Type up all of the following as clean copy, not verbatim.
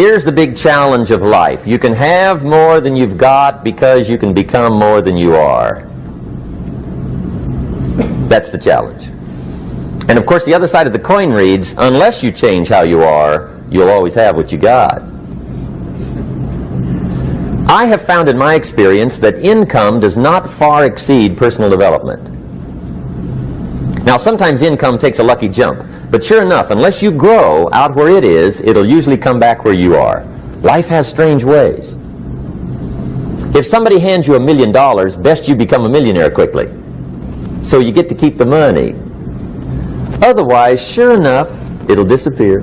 Here's the big challenge of life. You can have more than you've got because you can become more than you are. That's the challenge. And of course, the other side of the coin reads, unless you change how you are, you'll always have what you got. I have found in my experience that income does not far exceed personal development. Now, sometimes income takes a lucky jump, but sure enough, unless you grow out where it is, it'll usually come back where you are. Life has strange ways. If somebody hands you $1 million, best you become a millionaire quickly, so you get to keep the money. Otherwise, sure enough, it'll disappear.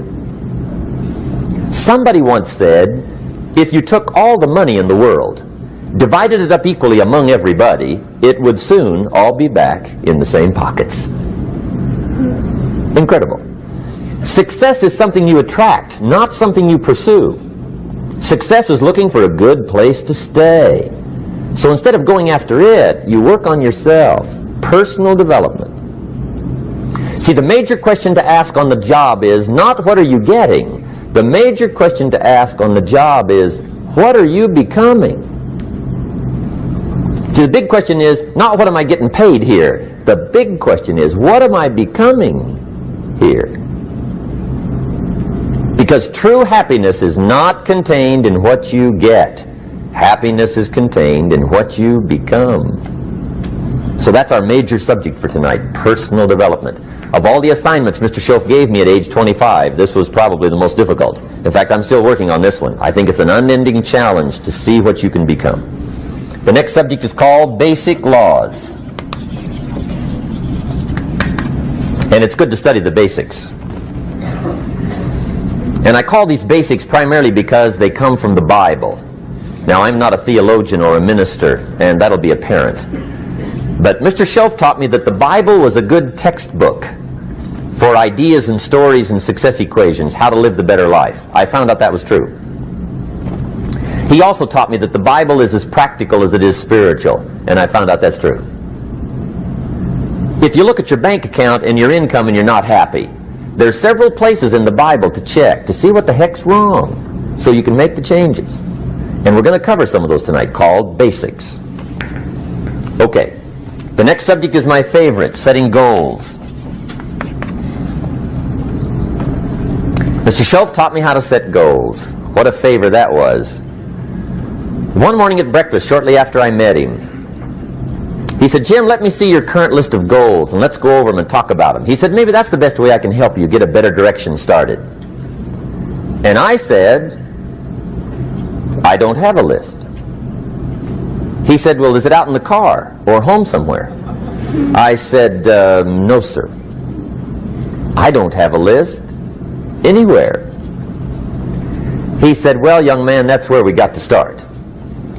Somebody once said, if you took all the money in the world, divided it up equally among everybody, it would soon all be back in the same pockets. Incredible. Success is something you attract, not something you pursue. Success is looking for a good place to stay. So instead of going after it, you work on yourself. Personal development. See, the major question to ask on the job is not what are you getting? The major question to ask on the job is what are you becoming? See, the big question is not what am I getting paid here? The big question is what am I becoming here? Because true happiness is not contained in what you get. Happiness is contained in what you become. So that's our major subject for tonight, personal development. Of all the assignments Mr. Schoaf gave me at age 25, this was probably the most difficult. In fact, I'm still working on this one. I think it's an unending challenge to see what you can become. The next subject is called Basic Laws. And it's good to study the basics. And I call these basics primarily because they come from the Bible. Now, I'm not a theologian or a minister, and that'll be apparent. But Mr. Schoaf taught me that the Bible was a good textbook for ideas and stories and success equations, how to live the better life. I found out that was true. He also taught me that the Bible is as practical as it is spiritual, and I found out that's true. If you look at your bank account and your income and you're not happy, there's several places in the Bible to check to see what the heck's wrong so you can make the changes. And we're going to cover some of those tonight, called basics. Okay. The next subject is my favorite, setting goals. Mr. Schoaf taught me how to set goals. What a favor that was. One morning at breakfast, shortly after I met him, he said, Jim, let me see your current list of goals, and let's go over them and talk about them. He said, maybe that's the best way I can help you get a better direction started. And I said, I don't have a list. He said, well, is it out in the car or home somewhere? I said, no, sir. I don't have a list anywhere. He said, well, young man, that's where we got to start.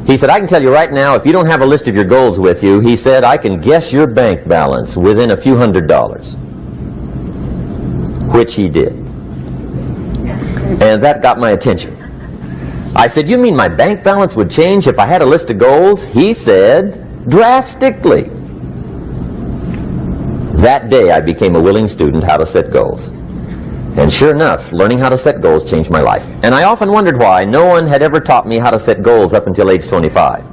He said, I can tell you right now, if you don't have a list of your goals with you, he said, I can guess your bank balance within a few $100s. Which he did. And that got my attention. I said, you mean my bank balance would change if I had a list of goals? He said, drastically. That day I became a willing student how to set goals. And sure enough, learning how to set goals changed my life. And I often wondered why no one had ever taught me how to set goals up until age 25.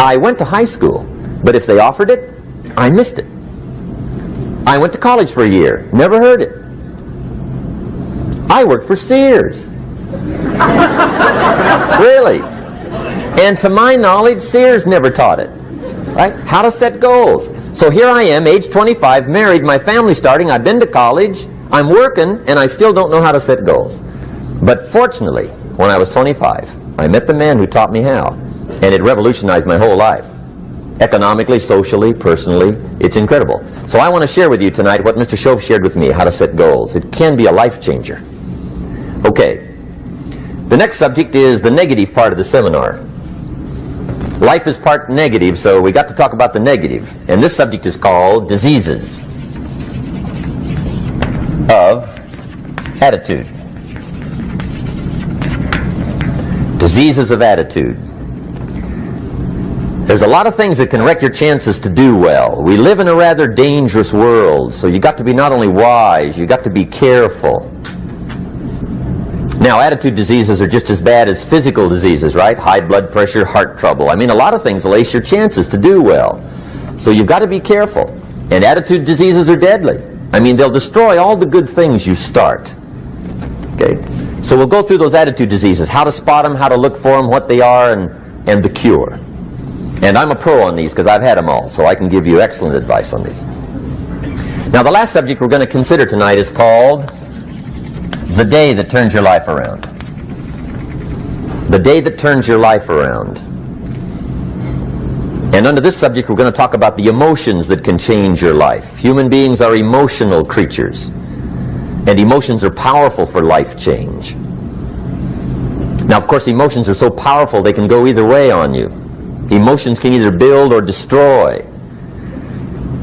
I went to high school, but if they offered it, I missed it. I went to college for a year, never heard it. I worked for Sears. Really? And to my knowledge, Sears never taught it. Right? How to set goals. So here I am, age 25, married, my family's starting, I've been to college, I'm working, and I still don't know how to set goals. But fortunately, when I was 25, I met the man who taught me how, and it revolutionized my whole life. Economically, socially, personally, it's incredible. So I want to share with you tonight what Mr. Schoaf shared with me, how to set goals. It can be a life changer. Okay. The next subject is the negative part of the seminar. Life is part negative, so we got to talk about the negative. And this subject is called diseases of attitude. Diseases of attitude. There's a lot of things that can wreck your chances to do well. We live in a rather dangerous world, so you got to be not only wise, you got to be careful. Now, attitude diseases are just as bad as physical diseases, right? High blood pressure, heart trouble. I mean, a lot of things lace your chances to do well. So you've got to be careful. And attitude diseases are deadly. I mean, they'll destroy all the good things you start. Okay? So we'll go through those attitude diseases, how to spot them, how to look for them, what they are, and the cure. And I'm a pro on these because I've had them all, so I can give you excellent advice on these. Now, the last subject we're going to consider tonight is called the day that turns your life around. The day that turns your life around. And under this subject, we're going to talk about the emotions that can change your life. Human beings are emotional creatures, and emotions are powerful for life change. Now, of course, emotions are so powerful they can go either way on you. Emotions can either build or destroy.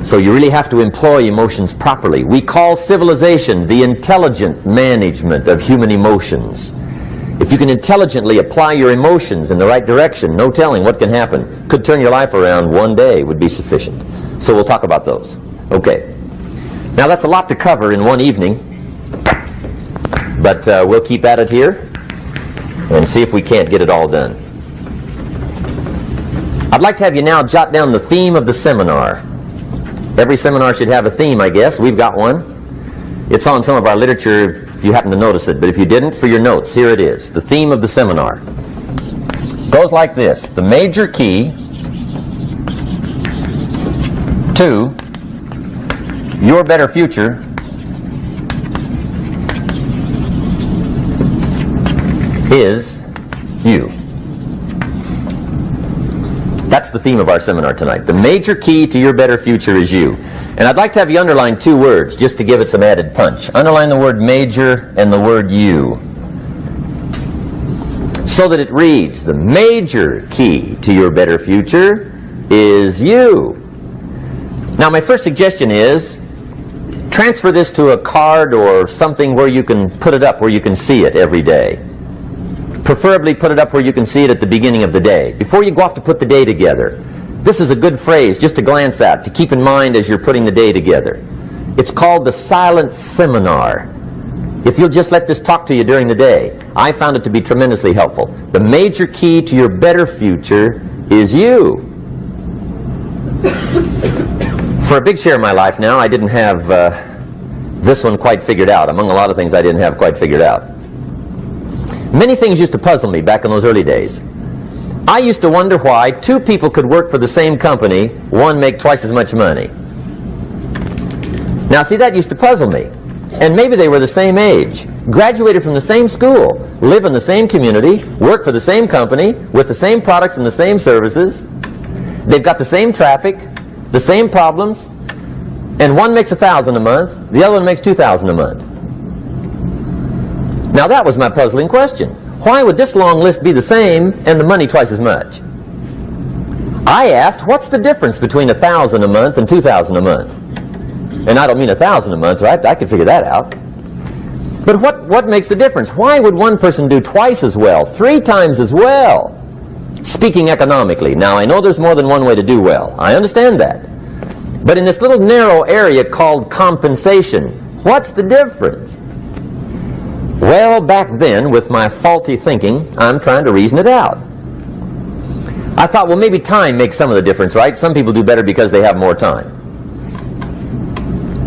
So you really have to employ emotions properly. We call civilization the intelligent management of human emotions. If you can intelligently apply your emotions in the right direction, no telling what can happen. Could turn your life around one day would be sufficient. So we'll talk about those. Okay. Now that's a lot to cover in one evening, but we'll keep at it here and see if we can't get it all done. I'd like to have you now jot down the theme of the seminar. Every seminar should have a theme, I guess. We've got one. It's on some of our literature if you happen to notice it, but if you didn't, for your notes, here it is. The theme of the seminar goes like this: the major key to your better future is you. That's the theme of our seminar tonight. The major key to your better future is you. And I'd like to have you underline two words just to give it some added punch. Underline the word major and the word you, so that it reads, the major key to your better future is you. Now, my first suggestion is transfer this to a card or something where you can put it up, where you can see it every day. Preferably put it up where you can see it at the beginning of the day, before you go off to put the day together. This is a good phrase just to glance at, to keep in mind as you're putting the day together. It's called the silent seminar. If you'll just let this talk to you during the day, I found it to be tremendously helpful. The major key to your better future is you. For a big share of my life now, I didn't have this one quite figured out. Among a lot of things I didn't have quite figured out. Many things used to puzzle me back in those early days. I used to wonder why two people could work for the same company, one make twice as much money. Now, see, that used to puzzle me. And maybe they were the same age, graduated from the same school, live in the same community, work for the same company, with the same products and the same services. They've got the same traffic, the same problems, and one makes $1,000 a month, the other one makes $2,000 a month. Now that was my puzzling question. Why would this long list be the same and the money twice as much? I asked, what's the difference between $1,000 a month and $2,000 a month? And I don't mean $1,000 a month, right? I could figure that out. But what makes the difference? Why would one person do twice as well, 3 times as well? Speaking economically. Now, I know there's more than one way to do well. I understand that. But in this little narrow area called compensation, what's the difference? Well, back then, with my faulty thinking, I'm trying to reason it out. I thought, well, maybe time makes some of the difference, right? Some people do better because they have more time.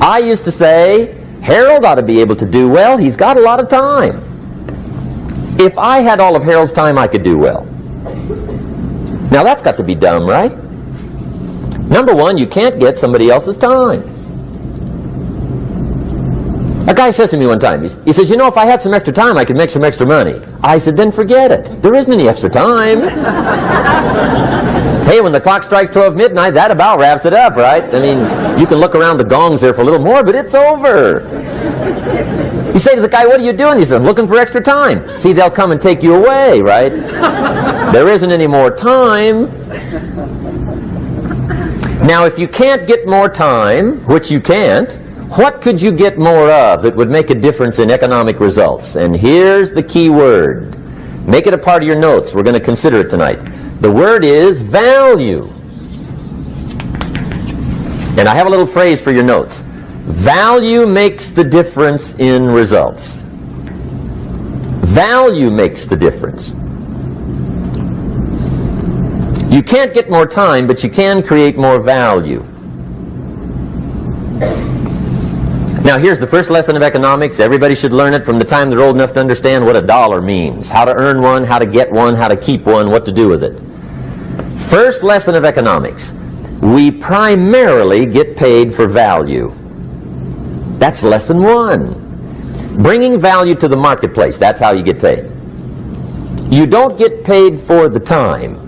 I used to say, Harold ought to be able to do well. He's got a lot of time. If I had all of Harold's time, I could do well. Now, that's got to be dumb, right? Number one, you can't get somebody else's time. A guy says to me one time, he says, you know, if I had some extra time, I could make some extra money. I said, then forget it. There isn't any extra time. Hey, when the clock strikes 12 midnight, that about wraps it up, right? I mean, you can look around the gongs there for a little more, but it's over. You say to the guy, what are you doing? He says, I'm looking for extra time. See, they'll come and take you away, right? There isn't any more time. Now, if you can't get more time, which you can't, what could you get more of that would make a difference in economic results? And here's the key word. Make it a part of your notes. We're going to consider it tonight. The word is value. And I have a little phrase for your notes. Value makes the difference in results. Value makes the difference. You can't get more time, but you can create more value. Now here's the first lesson of economics. Everybody should learn it from the time they're old enough to understand what a dollar means. How to earn one, how to get one, how to keep one, what to do with it. First lesson of economics. We primarily get paid for value. That's lesson one. Bringing value to the marketplace, that's how you get paid. You don't get paid for the time.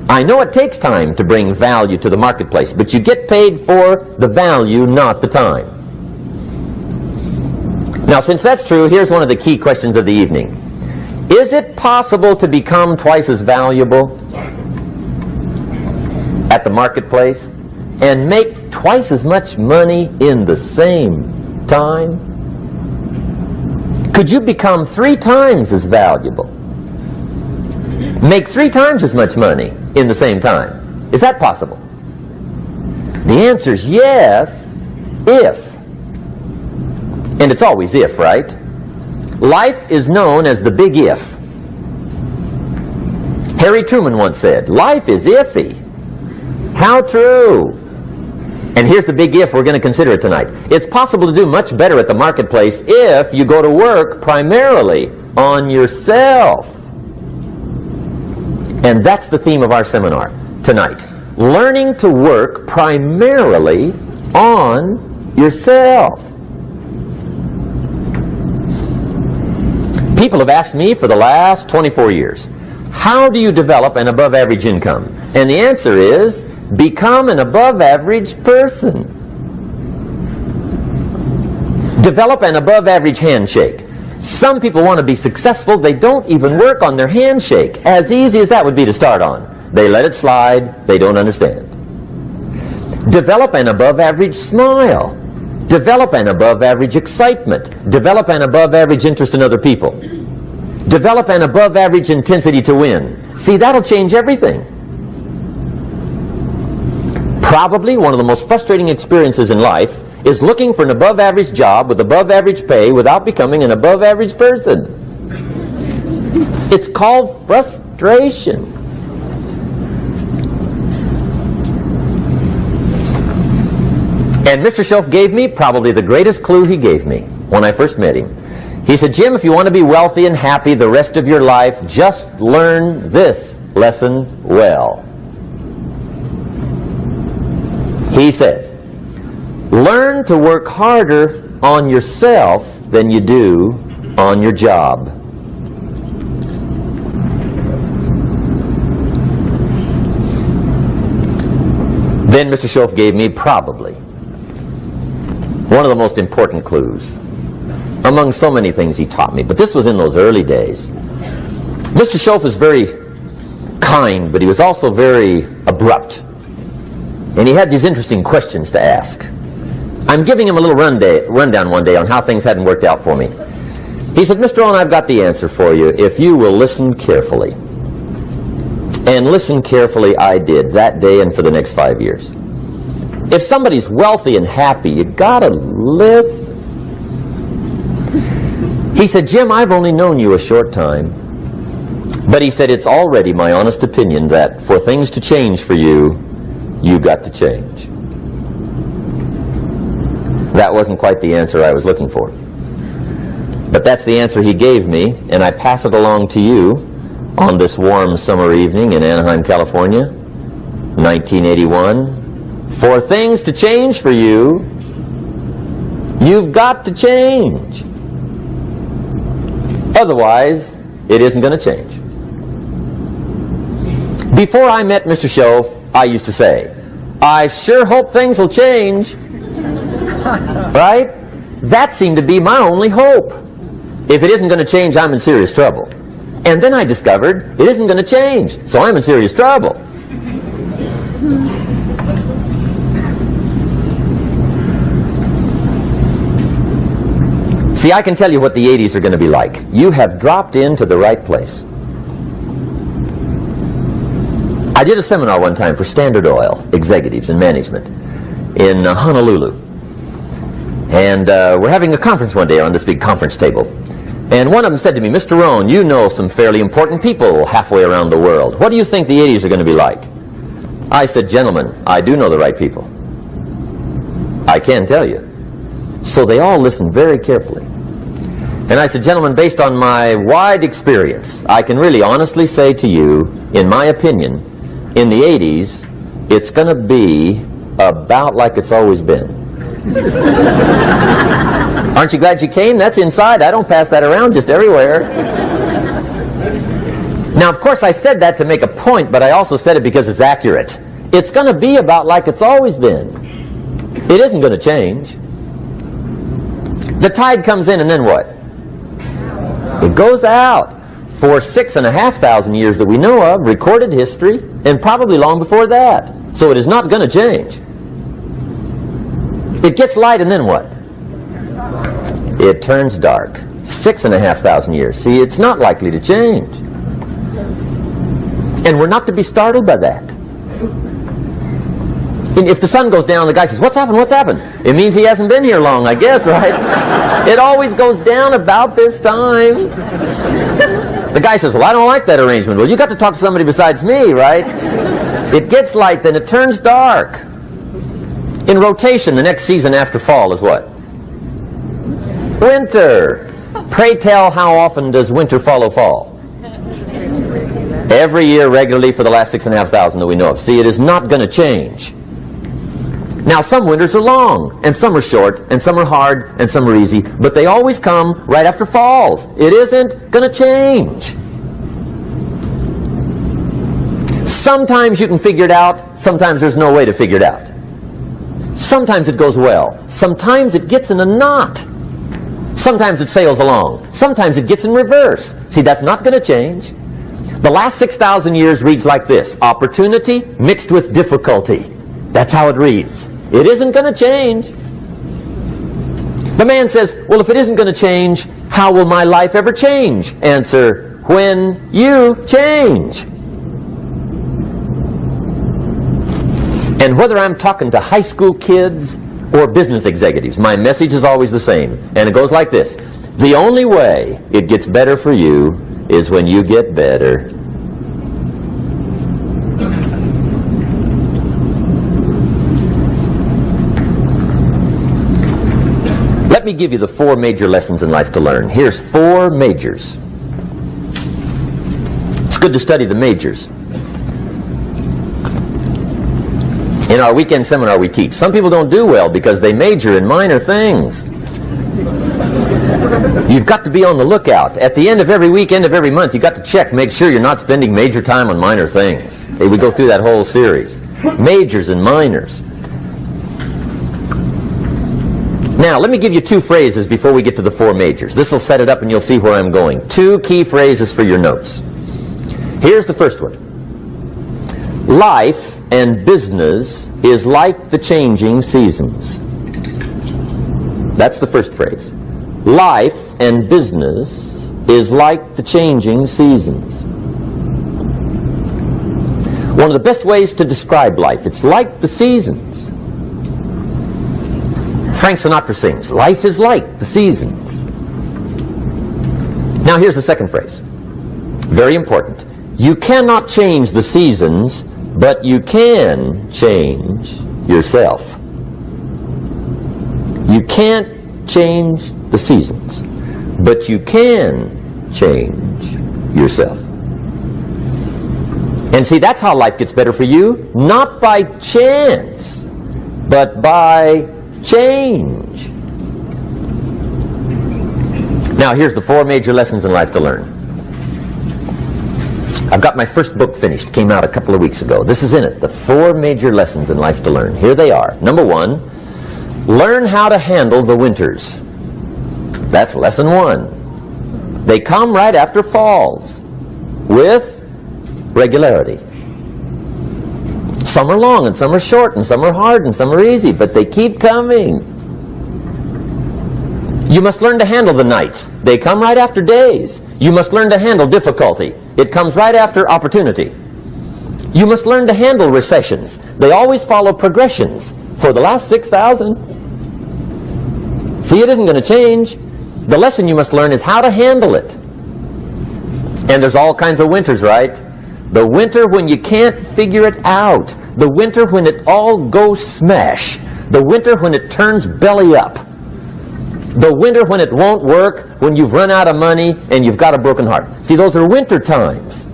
I know it takes time to bring value to the marketplace, but you get paid for the value, not the time. Now, since that's true, here's one of the key questions of the evening. Is it possible to become twice as valuable at the marketplace and make twice as much money in the same time? Could you become 3 times as valuable? Make 3 times as much money in the same time? Is that possible? The answer is yes, if. And it's always if, right? Life is known as the big if. Harry Truman once said, life is iffy. How true. And here's the big if we're going to consider it tonight. It's possible to do much better at the marketplace if you go to work primarily on yourself. And that's the theme of our seminar tonight. Learning to work primarily on yourself. People have asked me for the last 24 years, how do you develop an above average income? And the answer is, become an above average person. Develop an above average handshake. Some people want to be successful, they don't even work on their handshake. As easy as that would be to start on. They let it slide, they don't understand. Develop an above average smile. Develop an above average excitement. Develop an above average interest in other people. Develop an above average intensity to win. See, that'll change everything. Probably one of the most frustrating experiences in life is looking for an above average job with above average pay without becoming an above average person. It's called frustration. And Mr. Schoaf gave me probably the greatest clue he gave me when I first met him. He said, Jim, if you want to be wealthy and happy the rest of your life, just learn this lesson well. He said, learn to work harder on yourself than you do on your job. Then Mr. Schoaf gave me probably one of the most important clues among so many things he taught me, but this was in those early days. Mr. Schoaf was very kind, but he was also very abrupt. And he had these interesting questions to ask. I'm giving him a little rundown one day on how things hadn't worked out for me. He said, Mr. Rohn, I've got the answer for you if you will listen carefully. And listen carefully I did that day and for the next 5 years. If somebody's wealthy and happy, you gotta listen. He said, Jim, I've only known you a short time. But he said, it's already my honest opinion that for things to change for you, you got to change. That wasn't quite the answer I was looking for. But that's the answer he gave me, and I pass it along to you on this warm summer evening in Anaheim, California, 1981. For things to change for you, you've got to change. Otherwise, it isn't going to change. Before I met Mr. Schoaf, I used to say, I sure hope things will change. Right? That seemed to be my only hope. If it isn't going to change, I'm in serious trouble. And then I discovered it isn't going to change, so I'm in serious trouble. See, I can tell you what the 80s are going to be like. You have dropped into the right place. I did a seminar one time for Standard Oil executives and management in Honolulu. And we're having a conference one day on this big conference table. And one of them said to me, Mr. Rohn, you know some fairly important people halfway around the world. What do you think the 80s are going to be like? I said, gentlemen, I do know the right people. I can tell you. So they all listened very carefully. And I said, gentlemen, based on my wide experience, I can really honestly say to you, in my opinion, in the 80s, it's going to be about like it's always been. Aren't you glad you came? That's inside. I don't pass that around just everywhere. Now, of course, I said that to make a point, but I also said it because it's accurate. It's going to be about like it's always been. It isn't going to change. The tide comes in, and then what? It goes out. For 6,500 years that we know of, recorded history, and probably long before that. So it is not going to change. It gets light, and then what? It turns dark. 6,500 years. See, it's not likely to change. And we're not to be startled by that. And if the sun goes down, the guy says, what's happened, what's happened? It means he hasn't been here long, I guess, right? It always goes down about this time. The guy says, well, I don't like that arrangement. Well, you got to talk to somebody besides me, right? It gets light, then it turns dark. In rotation, the next season after fall is what? Winter. Pray tell, how often does winter follow fall? Every year regularly for the last 6,500 that we know of. See, it is not going to change. Now, some winters are long, and some are short, and some are hard, and some are easy, but they always come right after falls. It isn't going to change. Sometimes you can figure it out, sometimes there's no way to figure it out. Sometimes it goes well, sometimes it gets in a knot. Sometimes it sails along, sometimes it gets in reverse. See, that's not going to change. The last 6,000 years reads like this: opportunity mixed with difficulty. That's how it reads. It isn't going to change. The man says, well, if it isn't going to change, how will my life ever change? Answer, when you change. And whether I'm talking to high school kids or business executives, my message is always the same. And it goes like this: the only way it gets better for you is when you get better. Let me give you the 4 major lessons in life to learn. Here's 4 majors. It's good to study the majors. In our weekend seminar we teach, some people don't do well because they major in minor things. You've got to be on the lookout. At the end of every week, end of every month, you've got to check, make sure you're not spending major time on minor things. Hey, we go through that whole series. Majors and minors. Now, let me give you 2 phrases before we get to the 4 majors. This will set it up and you'll see where I'm going. 2 key phrases for your notes. Here's the first one. Life and business is like the changing seasons. That's the first phrase. Life and business is like the changing seasons. One of the best ways to describe life, it's like the seasons. Frank Sinatra sings, life is like the seasons. Now here's the second phrase. Very important. You cannot change the seasons, but you can change yourself. You can't change the seasons, but you can change yourself. And see, that's how life gets better for you, not by chance, but by change. Now, here's the 4 major lessons in life to learn. I've got my first book finished, came out a couple of weeks ago. This is in it, the 4 major lessons in life to learn. Here they are. Number 1, learn how to handle the winters. That's lesson 1. They come right after falls, with regularity. Some are long, and some are short, and some are hard, and some are easy, but they keep coming. You must learn to handle the nights. They come right after days. You must learn to handle difficulty. It comes right after opportunity. You must learn to handle recessions. They always follow progressions. For the last 6,000. See, it isn't going to change. The lesson you must learn is how to handle it. And there's all kinds of winters, right? The winter when you can't figure it out. The winter when it all goes smash. The winter when it turns belly up. The winter when it won't work, when you've run out of money and you've got a broken heart. See, those are winter times.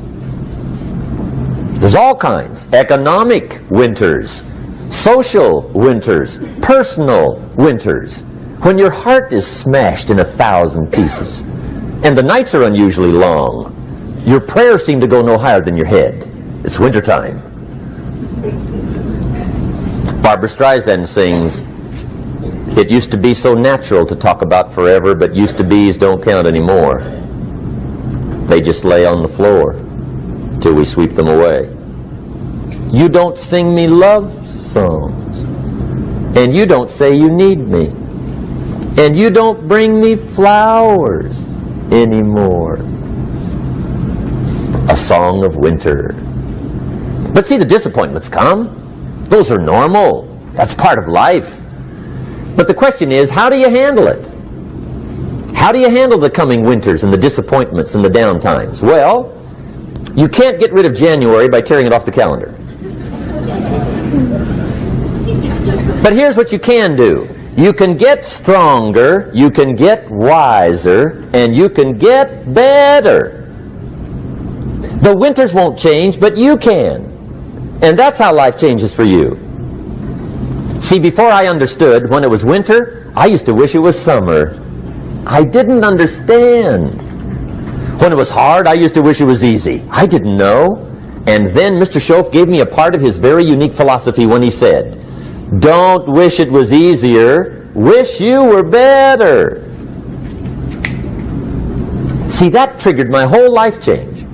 There's all kinds. Economic winters, social winters, personal winters. When your heart is smashed in 1,000 pieces and the nights are unusually long, your prayers seem to go no higher than your head. It's wintertime. Barbara Streisand sings, "It used to be so natural to talk about forever, but used to be's don't count anymore. They just lay on the floor till we sweep them away. You don't sing me love songs, and you don't say you need me, and you don't bring me flowers anymore." A song of winter. But see, the disappointments come. Those are normal. That's part of life. But the question is, how do you handle it? How do you handle the coming winters and the disappointments and the downtimes? Well, you can't get rid of January by tearing it off the calendar. But here's what you can do. You can get stronger, you can get wiser, and you can get better. The winters won't change, but you can. And that's how life changes for you. See, before I understood, when it was winter, I used to wish it was summer. I didn't understand. When it was hard, I used to wish it was easy. I didn't know. And then Mr. Schoaf gave me a part of his very unique philosophy when he said, "Don't wish it was easier, wish you were better." See, that triggered my whole life change.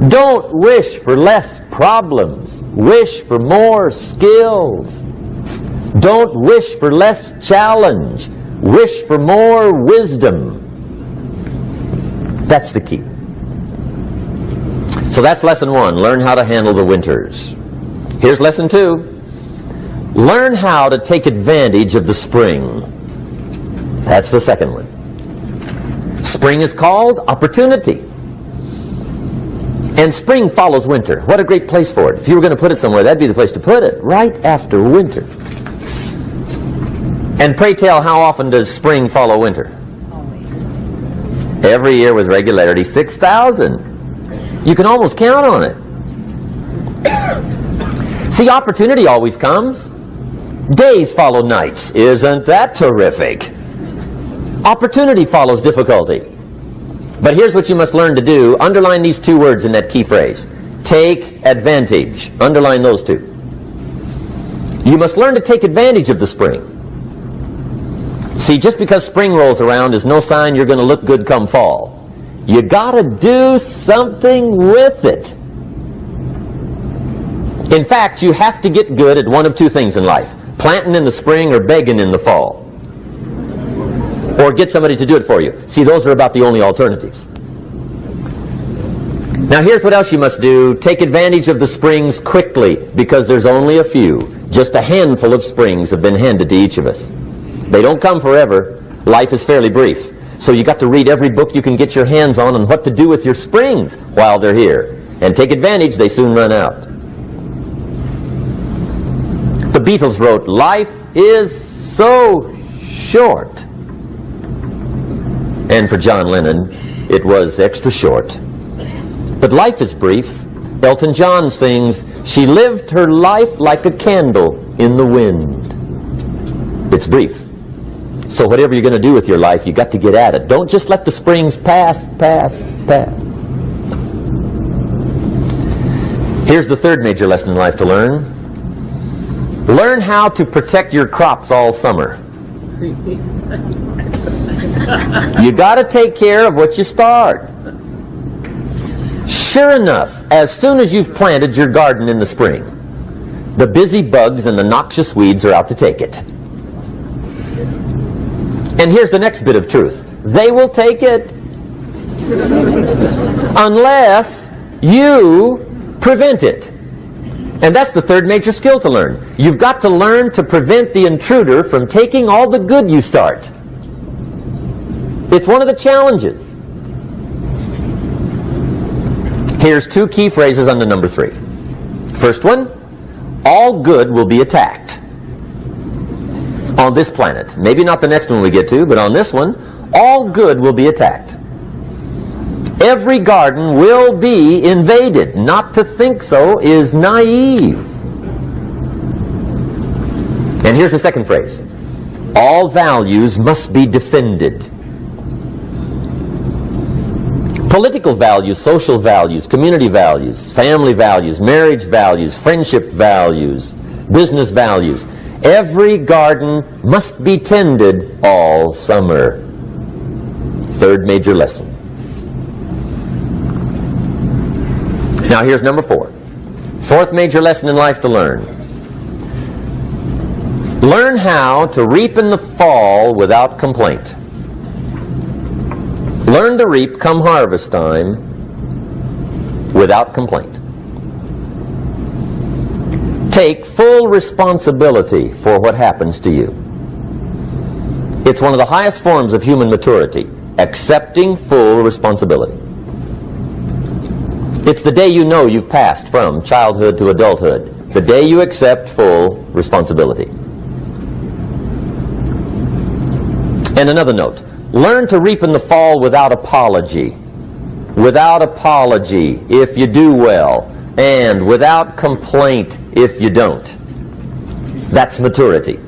Don't wish for less problems. Wish for more skills. Don't wish for less challenge. Wish for more wisdom. That's the key. So that's lesson 1. Learn how to handle the winters. Here's lesson 2. Learn how to take advantage of the spring. That's the second one. Spring is called opportunity. And spring follows winter. What a great place for it. If you were going to put it somewhere, that'd be the place to put it, right after winter. And pray tell, how often does spring follow winter? Every year with regularity, 6,000. You can almost count on it. See, opportunity always comes. Days follow nights. Isn't that terrific? Opportunity follows difficulty. But here's what you must learn to do. Underline these 2 words in that key phrase. Take advantage. Underline those 2. You must learn to take advantage of the spring. See, just because spring rolls around is no sign you're going to look good come fall. You got to do something with it. In fact, you have to get good at one of 2 things in life. Planting in the spring or begging in the fall. Or get somebody to do it for you. See, those are about the only alternatives. Now here's what else you must do. Take advantage of the springs quickly, because there's only a few. Just a handful of springs have been handed to each of us. They don't come forever. Life is fairly brief. So you got to read every book you can get your hands on what to do with your springs while they're here. And take advantage, they soon run out. The Beatles wrote, "Life is so short." And for John Lennon, it was extra short. But life is brief. Elton John sings, "She lived her life like a candle in the wind." It's brief. So whatever you're going to do with your life, you got to get at it. Don't just let the springs pass. Here's the third major lesson in life to learn. Learn how to protect your crops all summer. You got to take care of what you start. Sure enough, as soon as you've planted your garden in the spring, the busy bugs and the noxious weeds are out to take it. And here's the next bit of truth. They will take it unless you prevent it. And that's the third major skill to learn. You've got to learn to prevent the intruder from taking all the good you start. It's one of the challenges. Here's two key phrases under number 3. First one, all good will be attacked on this planet. Maybe not the next one we get to, but on this one, all good will be attacked. Every garden will be invaded. Not to think so is naive. And here's the second phrase. All values must be defended. Political values, social values, community values, family values, marriage values, friendship values, business values. Every garden must be tended all summer. Third major lesson. Now here's number 4. Fourth major lesson in life to learn. Learn how to reap in the fall without complaint. Learn to reap come harvest time without complaint. Take full responsibility for what happens to you. It's one of the highest forms of human maturity, accepting full responsibility. It's the day you know you've passed from childhood to adulthood, the day you accept full responsibility. And another note, learn to reap in the fall without apology. Without apology if you do well, and without complaint if you don't. That's maturity.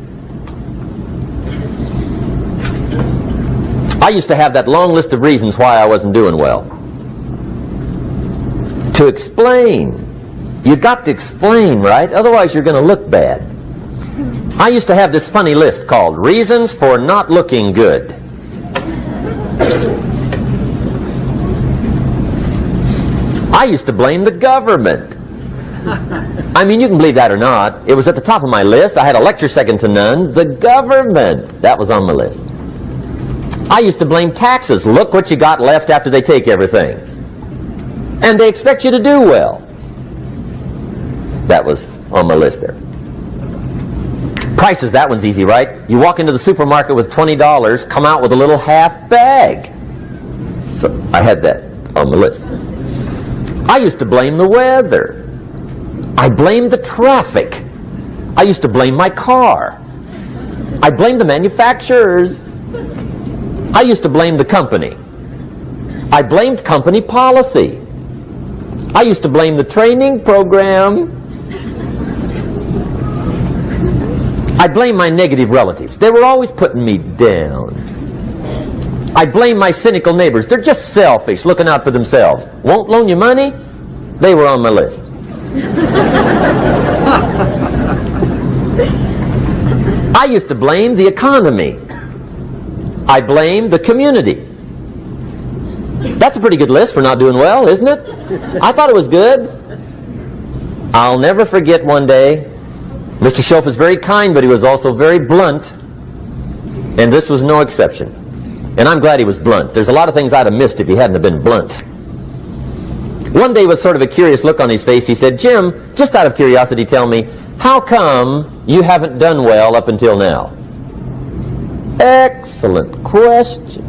I used to have that long list of reasons why I wasn't doing well. To explain. You got to explain, right? Otherwise you're going to look bad. I used to have this funny list called Reasons for Not Looking Good. I used to blame the government. I mean, you can believe that or not. It was at the top of my list. I had a lecture second to none. The government. That was on my list. I used to blame taxes. Look what you got left after they take everything. And they expect you to do well. That was on my list there. Prices, that one's easy, right? You walk into the supermarket with $20, come out with a little half bag. So I had that on my list. I used to blame the weather. I blamed the traffic. I used to blame my car. I blamed the manufacturers. I used to blame the company. I blamed company policy. I used to blame the training program. I blame my negative relatives. They were always putting me down. I blame my cynical neighbors. They're just selfish, looking out for themselves. Won't loan you money? They were on my list. I used to blame the economy. I blamed the community. That's a pretty good list for not doing well, isn't it? I thought it was good. I'll never forget one day, Mr. Schoaf was very kind, but he was also very blunt. And this was no exception. And I'm glad he was blunt. There's a lot of things I'd have missed if he hadn't have been blunt. One day, with sort of a curious look on his face, he said, Jim, just out of curiosity, tell me, how come you haven't done well up until now? Excellent question.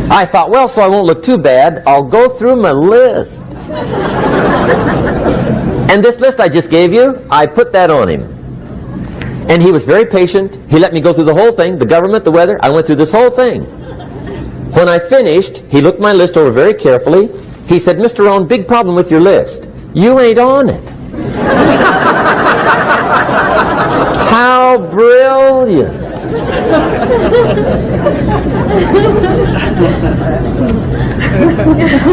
I thought, well, so I won't look too bad, I'll go through my list. And this list I just gave you, I put that on him. And he was very patient. He let me go through the whole thing, the government, the weather. I went through this whole thing. When I finished, he looked my list over very carefully. He said, Mr. Rohn, big problem with your list. You ain't on it. How brilliant.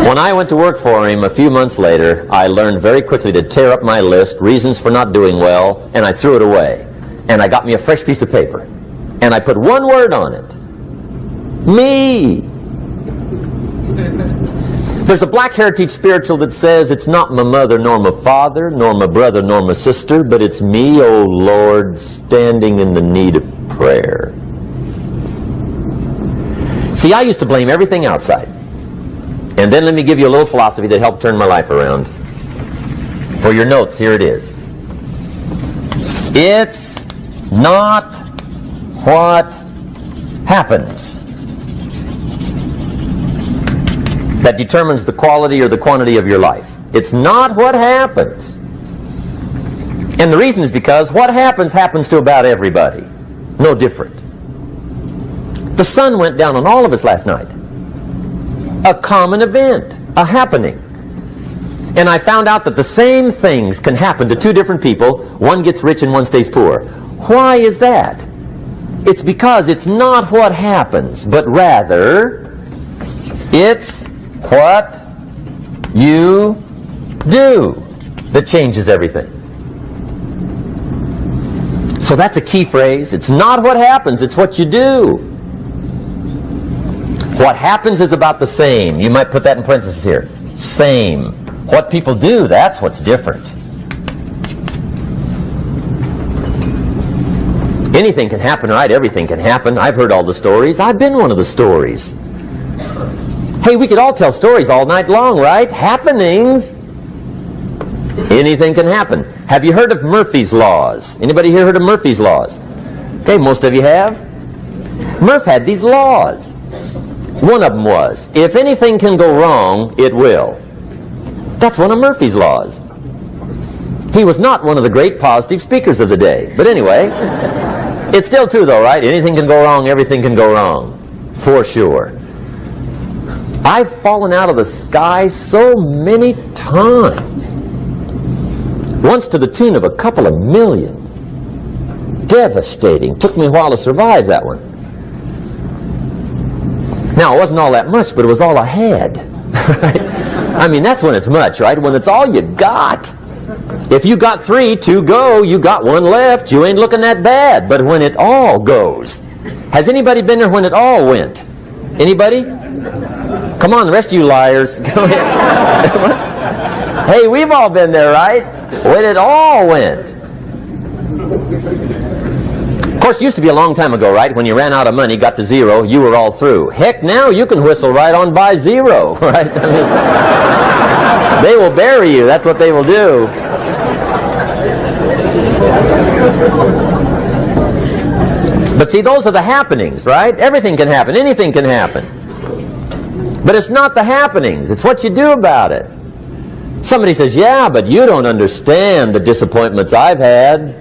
When I went to work for him a few months later, I learned very quickly to tear up my list, reasons for not doing well, and I threw it away. And I got me a fresh piece of paper. And I put one word on it. Me. There's a Black Heritage spiritual that says, it's not my mother nor my father, nor my brother nor my sister, but it's me, O Lord, standing in the need of prayer. See, I used to blame everything outside. And then let me give you a little philosophy that helped turn my life around. For your notes, here it is. It's not what happens that determines the quality or the quantity of your life. It's not what happens. And the reason is because what happens happens to about everybody. No different. The sun went down on all of us last night. A common event, a happening. And I found out that the same things can happen to two different people. One gets rich and one stays poor. Why is that? It's because it's not what happens, but rather it's what you do that changes everything. So that's a key phrase. It's not what happens, it's what you do. What happens is about the same. You might put that in parentheses here. Same. What people do, that's what's different. Anything can happen, right? Everything can happen. I've heard all the stories. I've been one of the stories. Hey, we could all tell stories all night long, right? Happenings. Anything can happen. Have you heard of Murphy's Laws? Anybody here heard of Murphy's Laws? Okay, most of you have. Murph had these laws. One of them was, if anything can go wrong, it will. That's one of Murphy's Laws. He was not one of the great positive speakers of the day. But anyway, it's still true though, right? Anything can go wrong, everything can go wrong. For sure. I've fallen out of the sky so many times. Once to the tune of a couple of million. Devastating. Took me a while to survive that one. Now, it wasn't all that much, but it was all I had. I mean, that's when it's much, right? When it's all you got. If you got 3, 2 go, you got 1 left, you ain't looking that bad. But when it all goes. Has anybody been there when it all went? Anybody? Come on, the rest of you liars. Go ahead. Hey, we've all been there, right? When it all went. Of course, it used to be a long time ago, right? When you ran out of money, got to 0, you were all through. Heck, now you can whistle right on by 0, right? I mean, they will bury you. That's what they will do. But see, those are the happenings, right? Everything can happen. Anything can happen. But it's not the happenings. It's what you do about it. Somebody says, yeah, but you don't understand the disappointments I've had.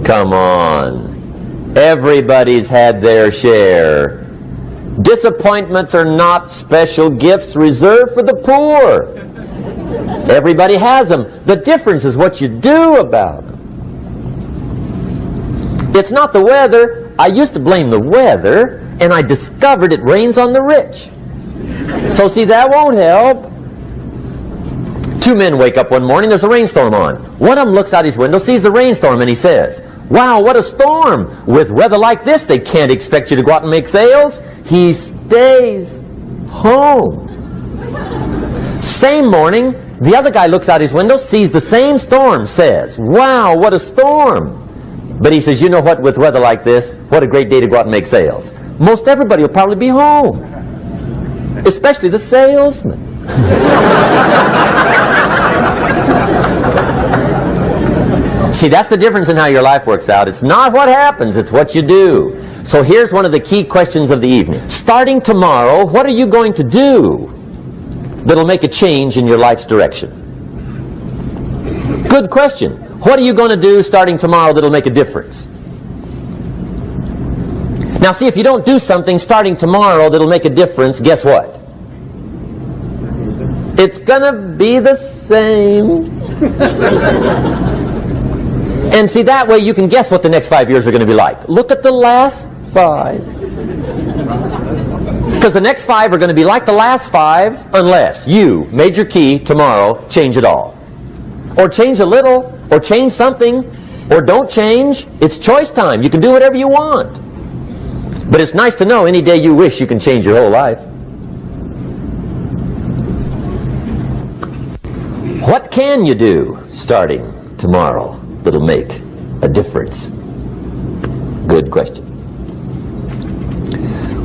Come on. Everybody's had their share. Disappointments are not special gifts reserved for the poor. Everybody has them. The difference is what you do about them. It's not the weather. I used to blame the weather, and I discovered it rains on the rich. So see, that won't help. 2 men wake up one morning, there's a rainstorm on. One of them looks out his window, sees the rainstorm, and he says, wow, what a storm. With weather like this, they can't expect you to go out and make sales. He stays home. Same morning, the other guy looks out his window, sees the same storm, says, wow, what a storm. But he says, you know what, with weather like this, what a great day to go out and make sales. Most everybody will probably be home. Especially the salesman. See, that's the difference in how your life works out. It's not what happens, it's what you do. So here's one of the key questions of the evening. Starting tomorrow, what are you going to do that'll make a change in your life's direction? Good question. What are you going to do starting tomorrow that'll make a difference? Now see, if you don't do something starting tomorrow that'll make a difference, guess what? It's going to be the same. And see, that way you can guess what the next 5 years are going to be like. Look at the last 5. Because the next 5 are going to be like the last 5 unless you, major key, tomorrow, change it all. Or change a little, or change something, or don't change. It's choice time. You can do whatever you want. But it's nice to know any day you wish you can change your whole life. What can you do starting tomorrow that'll make a difference? Good question.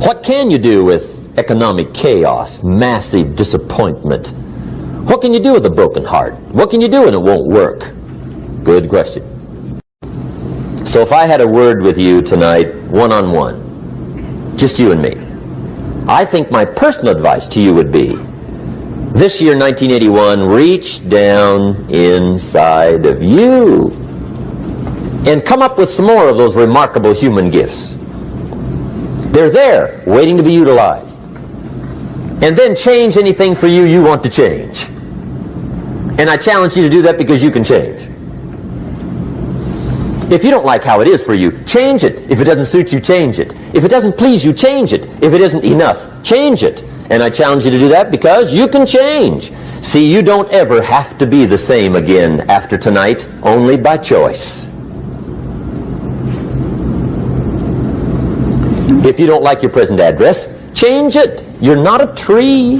What can you do with economic chaos, massive disappointment? What can you do with a broken heart? What can you do when it won't work? Good question. So if I had a word with you tonight, one-on-one, just you and me. I think my personal advice to you would be, this year, 1981, reach down inside of you and come up with some more of those remarkable human gifts. They're there, waiting to be utilized. And then change anything for you you want to change. And I challenge you to do that because you can change. If you don't like how it is for you, change it. If it doesn't suit you, change it. If it doesn't please you, change it. If it isn't enough, change it. And I challenge you to do that because you can change. See, you don't ever have to be the same again after tonight, only by choice. If you don't like your present address, change it. You're not a tree.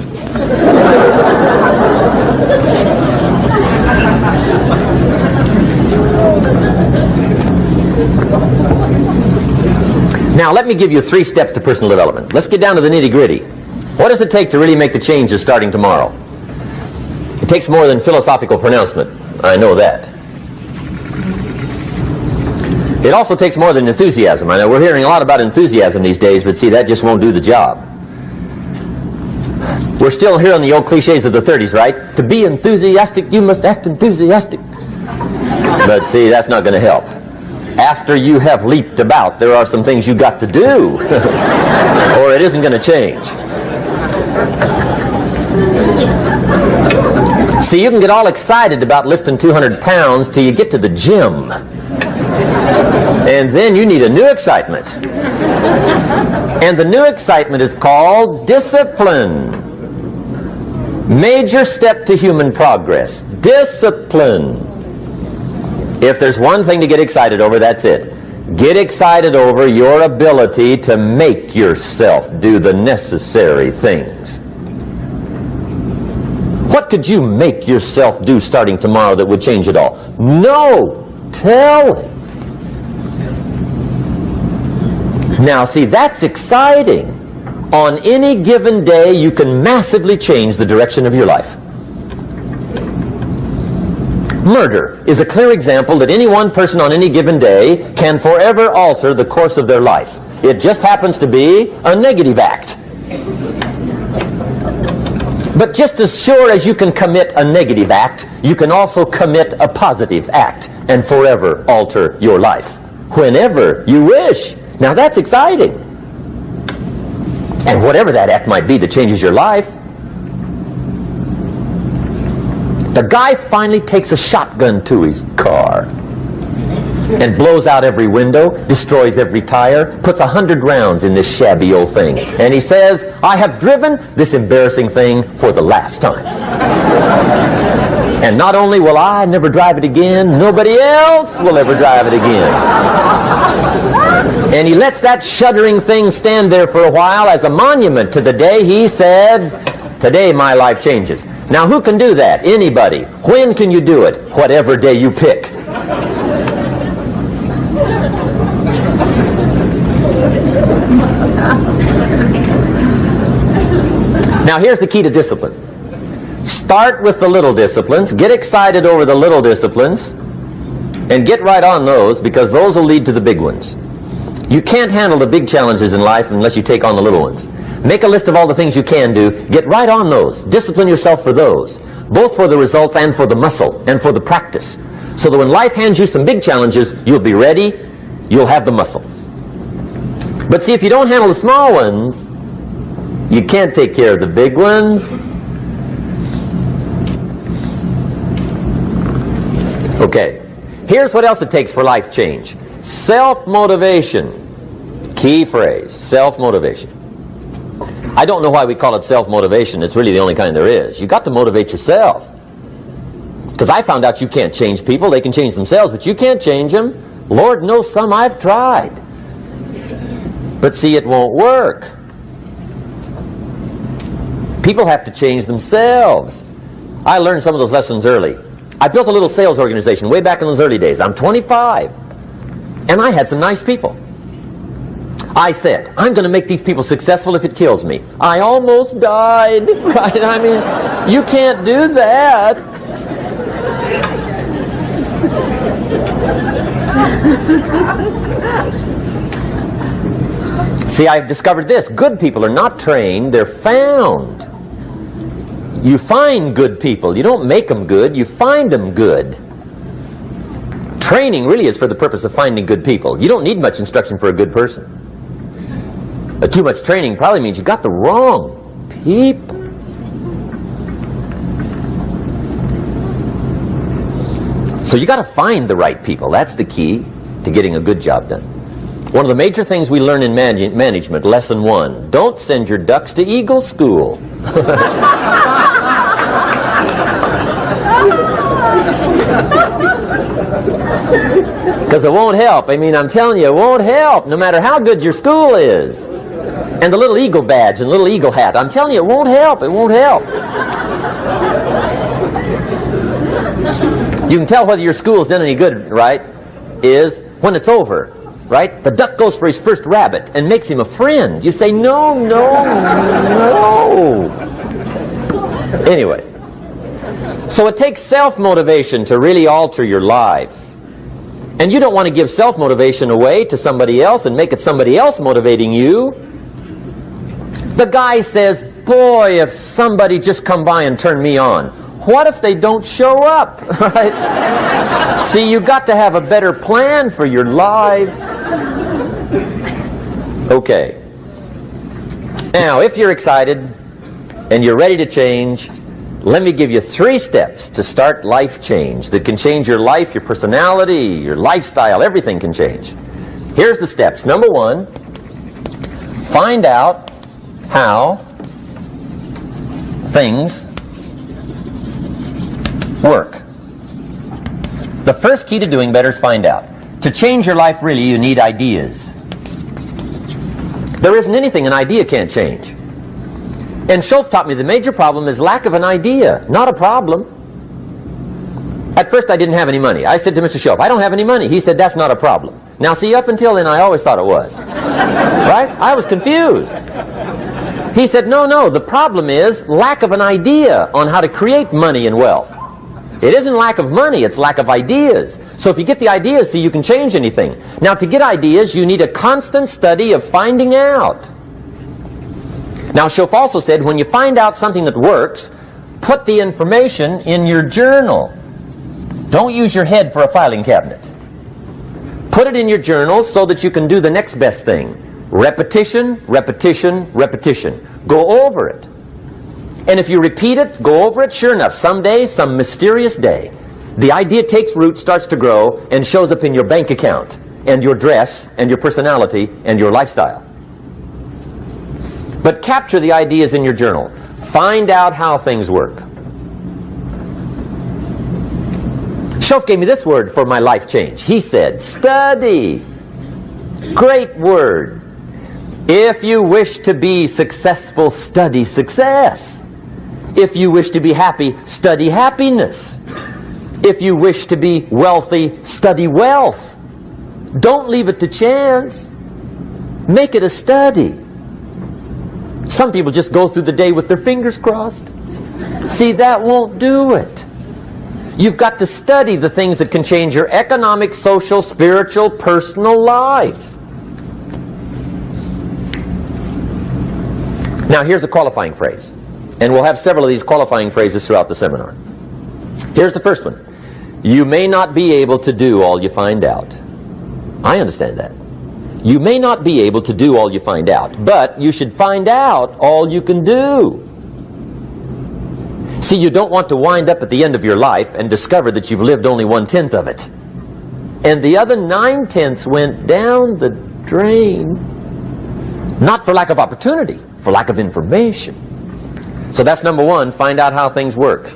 Now, let me give you 3 steps to personal development. Let's get down to the nitty-gritty. What does it take to really make the changes starting tomorrow? It takes more than philosophical pronouncement. I know that. It also takes more than enthusiasm. I know we're hearing a lot about enthusiasm these days, but see, that just won't do the job. We're still hearing the old cliches of the 30s, right? To be enthusiastic, you must act enthusiastic. But see, that's not going to help. After you have leaped about, there are some things you got to do, or it isn't going to change. See, you can get all excited about lifting 200 pounds till you get to the gym. And then you need a new excitement. And the new excitement is called discipline. Major step to human progress. Discipline. If there's one thing to get excited over, that's it. Get excited over your ability to make yourself do the necessary things. What could you make yourself do starting tomorrow that would change it all? No telling. Now, see, that's exciting. On any given day, you can massively change the direction of your life. Murder is a clear example that any one person on any given day can forever alter the course of their life. It just happens to be a negative act. But just as sure as you can commit a negative act, you can also commit a positive act and forever alter your life whenever you wish. Now that's exciting. And whatever that act might be that changes your life. The guy finally takes a shotgun to his car and blows out every window, destroys every tire, puts 100 rounds in this shabby old thing. And he says, I have driven this embarrassing thing for the last time. And not only will I never drive it again, nobody else will ever drive it again. And he lets that shuddering thing stand there for a while as a monument to the day he said, today my life changes. Now who can do that? Anybody. When can you do it? Whatever day you pick. Now here's the key to discipline. Start with the little disciplines, get excited over the little disciplines, and get right on those because those will lead to the big ones. You can't handle the big challenges in life unless you take on the little ones. Make a list of all the things you can do, get right on those, discipline yourself for those, both for the results and for the muscle and for the practice, so that when life hands you some big challenges, you'll be ready, you'll have the muscle. But see, if you don't handle the small ones, you can't take care of the big ones. Okay, here's what else it takes for life change. Self-motivation. Key phrase, self-motivation. I don't know why we call it self-motivation. It's really the only kind there is. You've got to motivate yourself. Because I found out you can't change people. They can change themselves, but you can't change them. Lord knows some I've tried. But see, it won't work. People have to change themselves. I learned some of those lessons early. I built a little sales organization way back in those early days. I'm 25. And I had some nice people. I said, I'm going to make these people successful if it kills me. I almost died, right? I mean, you can't do that. See, I've discovered this. Good people are not trained, they're found. You find good people. You don't make them good, you find them good. Training really is for the purpose of finding good people. You don't need much instruction for a good person. Too much training probably means you got the wrong people. So you got to find the right people. That's the key to getting a good job done. One of the major things we learn in management, lesson 1, don't send your ducks to Eagle School. Because it won't help. I mean, I'm telling you, it won't help no matter how good your school is. And the little eagle badge and little eagle hat, I'm telling you, it won't help. It won't help. You can tell whether your school's done any good, right, is when it's over, right? The duck goes for his first rabbit and makes him a friend. You say, no, no, no. Anyway, so it takes self-motivation to really alter your life. And you don't want to give self-motivation away to somebody else and make it somebody else motivating you. The guy says, boy, if somebody just come by and turn me on. What if they don't show up? Right? See, you got to have a better plan for your life. Okay. Now, if you're excited and you're ready to change, let me give you 3 steps to start life change that can change your life, your personality, your lifestyle, everything can change. Here's the steps. Number 1, find out how things work. The first key to doing better is find out. To change your life, really, you need ideas. There isn't anything an idea can't change. And Schoff taught me the major problem is lack of an idea, not a problem. At first I didn't have any money. I said to Mr. Schoff, I don't have any money. He said, that's not a problem. Now see, up until then I always thought it was. Right? I was confused. He said, no, no, the problem is lack of an idea on how to create money and wealth. It isn't lack of money, it's lack of ideas. So if you get the ideas, see, you can change anything. Now to get ideas, you need a constant study of finding out. Now Schoff also said, when you find out something that works, put the information in your journal. Don't use your head for a filing cabinet. Put it in your journal so that you can do the next best thing. Repetition, repetition, repetition. Go over it. And if you repeat it, go over it, sure enough, someday, some mysterious day, the idea takes root, starts to grow, and shows up in your bank account, and your dress, and your personality, and your lifestyle. But capture the ideas in your journal. Find out how things work. Schoff gave me this word for my life change. He said, study. Great word. If you wish to be successful, study success. If you wish to be happy, study happiness. If you wish to be wealthy, study wealth. Don't leave it to chance. Make it a study. Some people just go through the day with their fingers crossed. See, that won't do it. You've got to study the things that can change your economic, social, spiritual, personal life. Now here's a qualifying phrase. And we'll have several of these qualifying phrases throughout the seminar. Here's the first one. You may not be able to do all you find out. I understand that. You may not be able to do all you find out, but you should find out all you can do. See, you don't want to wind up at the end of your life and discover that you've lived only 1/10 of it. And the other 9/10 went down the drain. Not for lack of opportunity, for lack of information. So that's number 1, find out how things work.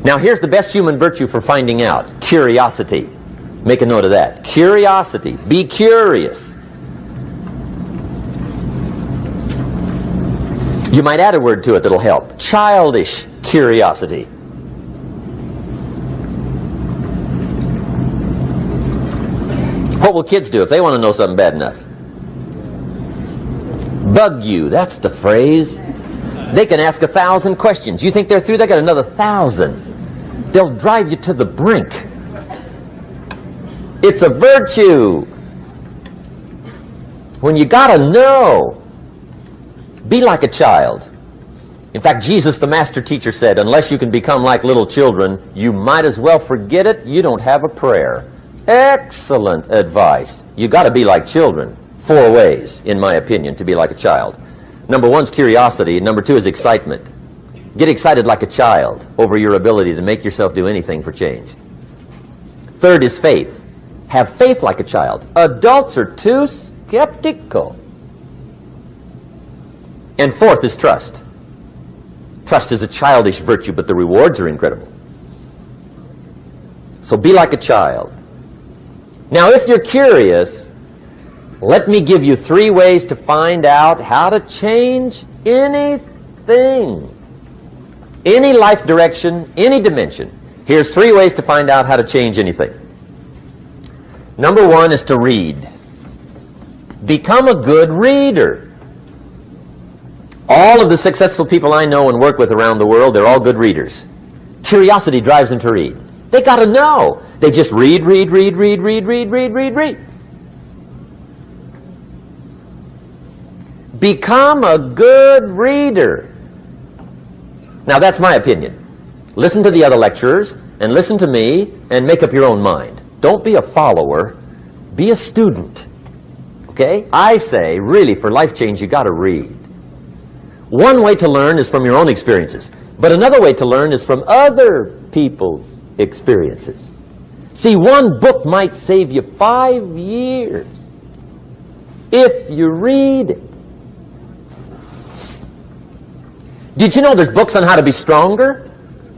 Now here's the best human virtue for finding out. Curiosity. Make a note of that. Curiosity. Be curious. You might add a word to it that'll help. Childish curiosity. What will kids do if they want to know something bad enough? Bug you. That's the phrase. They can ask 1,000 questions. You think they're through? They got another 1,000. They'll drive you to the brink. It's a virtue. when you got to know. Be like a child. In fact, Jesus, the master teacher, said, unless you can become like little children, you might as well forget it. You don't have a prayer. Excellent advice. You got to be like children. 4 ways, in my opinion, to be like a child. Number 1 is curiosity. Number 2 is excitement. Get excited like a child over your ability to make yourself do anything for change. 3rd is faith. Have faith like a child. Adults are too skeptical. And 4th is trust. Trust is a childish virtue, but the rewards are incredible. So be like a child. Now, if you're curious, let me give you 3 ways to find out how to change anything. Any life direction, any dimension. Here's 3 ways to find out how to change anything. Number 1 is to read. Become a good reader. All of the successful people I know and work with around the world, they're all good readers. Curiosity drives them to read. They got to know. They just read. Become a good reader. Now, that's my opinion. Listen to the other lecturers and listen to me and make up your own mind. Don't be a follower. Be a student. Okay? I say, really, for life change, you got to read. One way to learn is from your own experiences, but another way to learn is from other people's experiences. See, one book might save you 5 years if you read it. Did you know there's books on how to be stronger,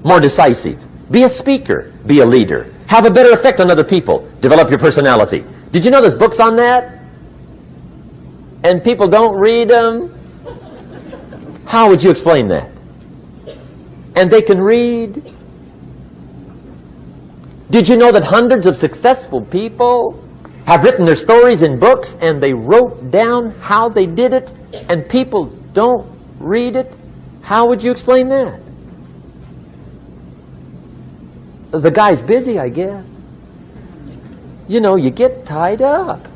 more decisive, be a speaker, be a leader, have a better effect on other people, develop your personality? Did you know there's books on that? And people don't read them? How would you explain that? And they can read. Did you know that hundreds of successful people have written their stories in books and they wrote down how they did it and people don't read it? How would you explain that? The guy's busy, I guess. You know, you get tied up.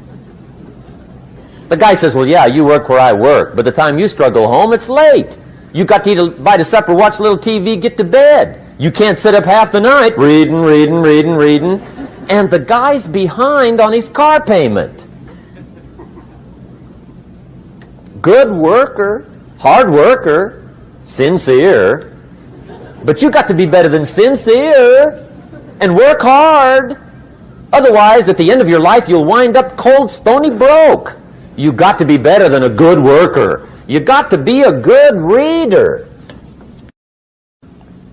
The guy says, well, yeah, you work where I work. By the time you struggle home, it's late. You got to eat a bite of supper, watch a little TV, get to bed. You can't sit up half the night reading. And the guy's behind on his car payment. Good worker, hard worker, sincere. But you got to be better than sincere and work hard. Otherwise, at the end of your life, you'll wind up cold, stony broke. You got to be better than a good worker. You got to be a good reader.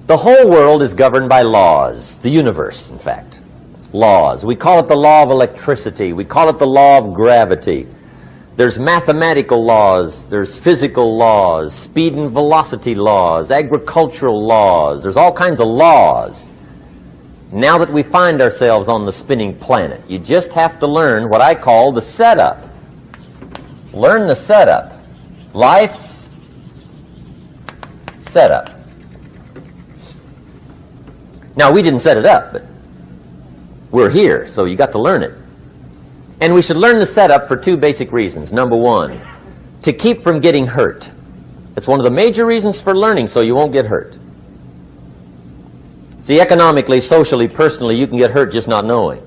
The whole world is governed by laws. The universe, in fact. Laws. We call it the law of electricity. We call it the law of gravity. There's mathematical laws. There's physical laws. Speed and velocity laws. Agricultural laws. There's all kinds of laws. Now that we find ourselves on the spinning planet, you just have to learn what I call the setup. Learn the setup. Life's setup. Now, we didn't set it up, but we're here, so you got to learn it. And we should learn the setup for 2 basic reasons. Number 1, to keep from getting hurt. It's one of the major reasons for learning, so you won't get hurt. See, economically, socially, personally, you can get hurt just not knowing.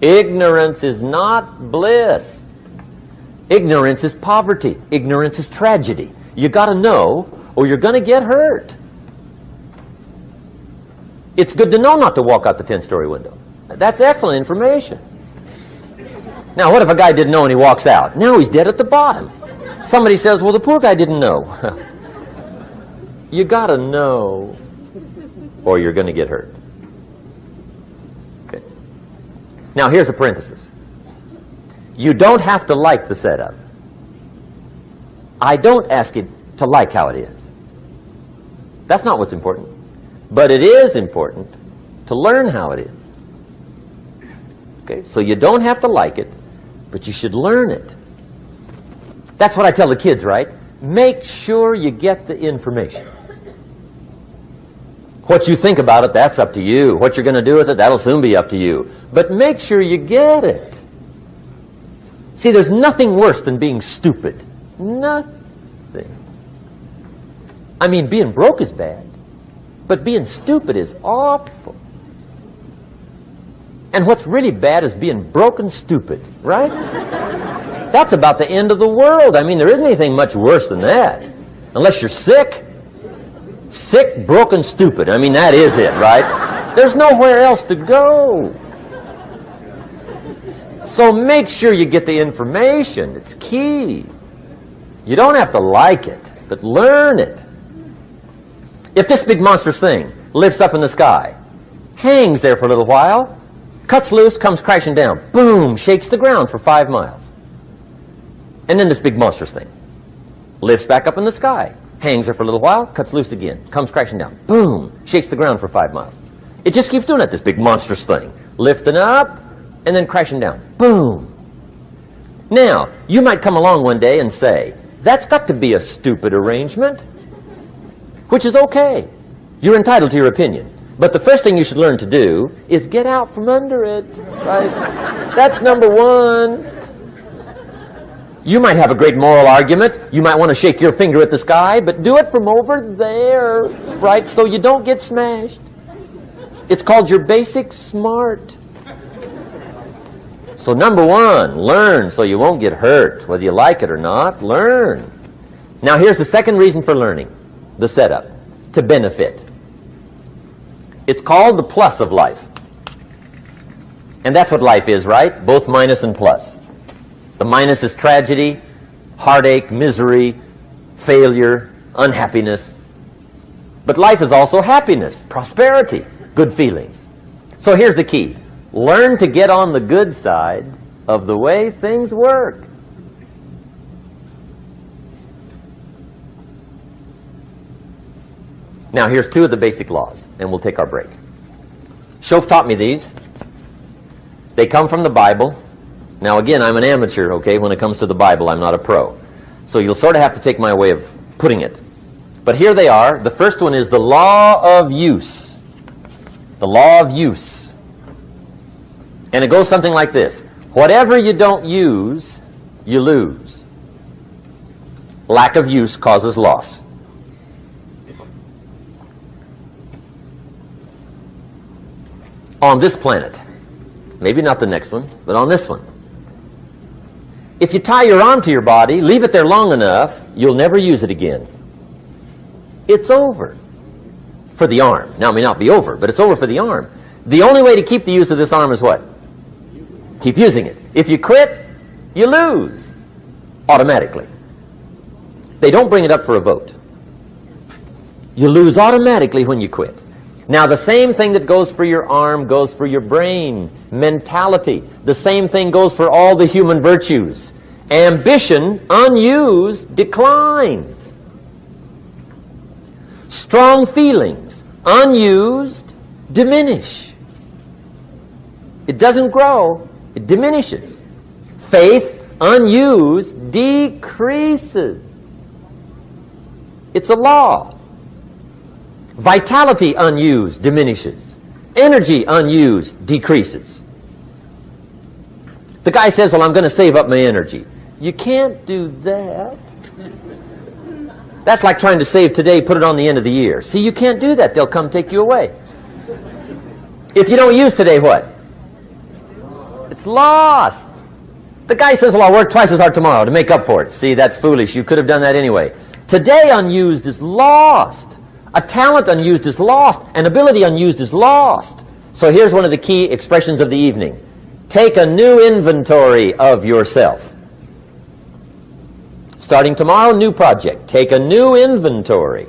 Ignorance is not bliss. Ignorance is poverty. Ignorance is tragedy. You got to know, or you're going to get hurt. It's good to know not to walk out the 10-story window. That's excellent information. Now, what if a guy didn't know and he walks out? Now he's dead at the bottom. Somebody says, well, the poor guy didn't know. You got to know, or you're going to get hurt. Okay. Now, here's a parenthesis. You don't have to like the setup. I don't ask you to like how it is. That's not what's important. But it is important to learn how it is. Okay, so you don't have to like it, but you should learn it. That's what I tell the kids, right? Make sure you get the information. What you think about it, that's up to you. What you're going to do with it, that'll soon be up to you. But make sure you get it. See, there's nothing worse than being stupid. Nothing. I mean, being broke is bad, but being stupid is awful. And what's really bad is being broken stupid, right? That's about the end of the world. I mean, there isn't anything much worse than that. Unless you're sick. Sick, broken, stupid. I mean, that is it, right? There's nowhere else to go. So make sure you get the information. It's key. You don't have to like it, but learn it. If this big monstrous thing lifts up in the sky, hangs there for a little while, cuts loose, comes crashing down, boom, shakes the ground for 5 miles. And then this big monstrous thing lifts back up in the sky, hangs there for a little while, cuts loose again, comes crashing down, boom, shakes the ground for 5 miles. It just keeps doing that, this big monstrous thing, lifting up and then crashing down, boom. Now, you might come along one day and say, that's got to be a stupid arrangement, which is okay. You're entitled to your opinion. But the first thing you should learn to do is get out from under it, right? That's number one. You might have a great moral argument. You might want to shake your finger at the sky, but do it from over there, right? So you don't get smashed. It's called your basic smart. So number one, learn so you won't get hurt. Whether you like it or not, learn. Now here's the second reason for learning, the setup, to benefit. It's called the plus of life. And that's what life is, right? Both minus and plus. The minus is tragedy, heartache, misery, failure, unhappiness. But life is also happiness, prosperity, good feelings. So here's the key. Learn to get on the good side of the way things work. Now, here's 2 of the basic laws, and we'll take our break. Shof taught me these. They come from the Bible. Now, again, I'm an amateur, okay? When it comes to the Bible, I'm not a pro. So you'll sort of have to take my way of putting it. But here they are. The first one is the law of use. The law of use. And it goes something like this. Whatever you don't use, you lose. Lack of use causes loss. On this planet, maybe not the next one, but on this one, if you tie your arm to your body, leave it there long enough, you'll never use it again. It's over for the arm. Now, it may not be over, but it's over for the arm. The only way to keep the use of this arm is what? Keep using it. If you quit, you lose automatically. They don't bring it up for a vote. You lose automatically when you quit. Now, the same thing that goes for your arm goes for your brain, mentality. The same thing goes for all the human virtues. Ambition, unused, declines. Strong feelings, unused, diminish. It doesn't grow, it diminishes. Faith, unused, decreases. It's a law. Vitality unused diminishes. Energy unused decreases. The guy says, well, I'm going to save up my energy. You can't do that. That's like trying to save today, put it on the end of the year. See, you can't do that. They'll come take you away. If you don't use today, what? It's lost. The guy says, well, I'll work twice as hard tomorrow to make up for it. See, that's foolish. You could have done that anyway. Today unused is lost. A talent unused is lost. An ability unused is lost. So here's one of the key expressions of the evening. Take a new inventory of yourself. Starting tomorrow, new project. Take a new inventory.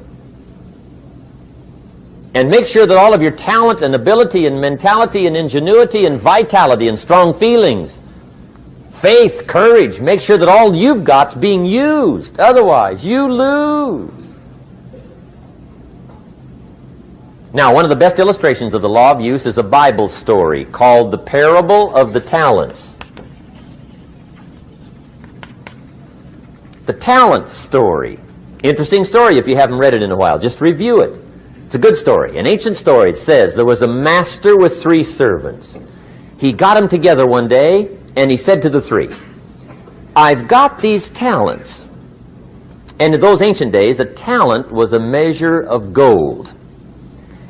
And make sure that all of your talent and ability and mentality and ingenuity and vitality and strong feelings, faith, courage, make sure that all you've got's being used. Otherwise, you lose. Now, one of the best illustrations of the law of use is a Bible story called the Parable of the Talents. The talent story. Interesting story if you haven't read it in a while. Just review it. It's a good story. An ancient story. It says there was a master with 3 servants. He got them together one day and he said to the 3, I've got these talents. And in those ancient days, a talent was a measure of gold.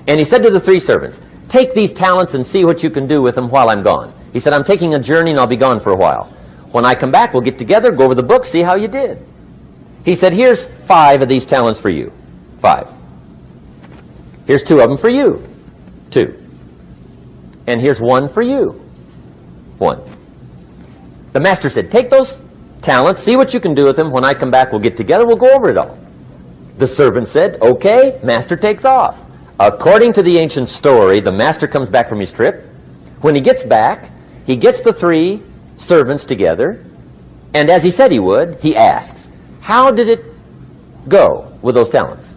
And he said to the 3 servants, take these talents and see what you can do with them while I'm gone. He said, I'm taking a journey and I'll be gone for a while. When I come back, we'll get together, go over the book, see how you did. He said, here's 5 of these talents for you. 5. Here's 2 of them for you. 2. And here's 1 for you. 1. The master said, take those talents, see what you can do with them. When I come back, we'll get together, we'll go over it all. The servant said, okay, master takes off. According to the ancient story, the master comes back from his trip. When he gets back, he gets the 3 servants together, and as he said he would, he asks, how did it go with those talents?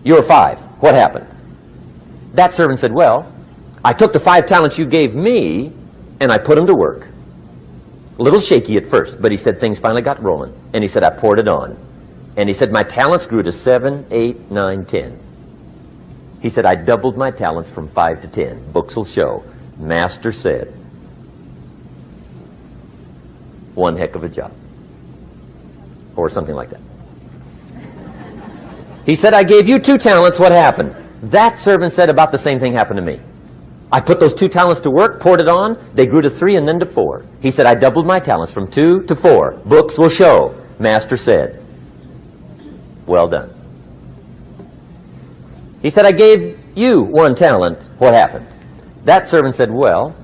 You were 5. What happened? That servant said, well, I took the 5 talents you gave me, and I put them to work. A little shaky at first, but he said things finally got rolling. And he said, I poured it on. And he said, my talents grew to 7, 8, 9, 10. He said, I doubled my talents from 5 to 10. Books will show. Master said, one heck of a job. Or something like that. He said, I gave you 2 talents. What happened? That servant said, about the same thing happened to me. I put those 2 talents to work, poured it on. They grew to 3 and then to 4. He said, I doubled my talents from 2 to 4. Books will show. Master said, well done. He said, I gave you 1 talent. What happened? That servant said, well,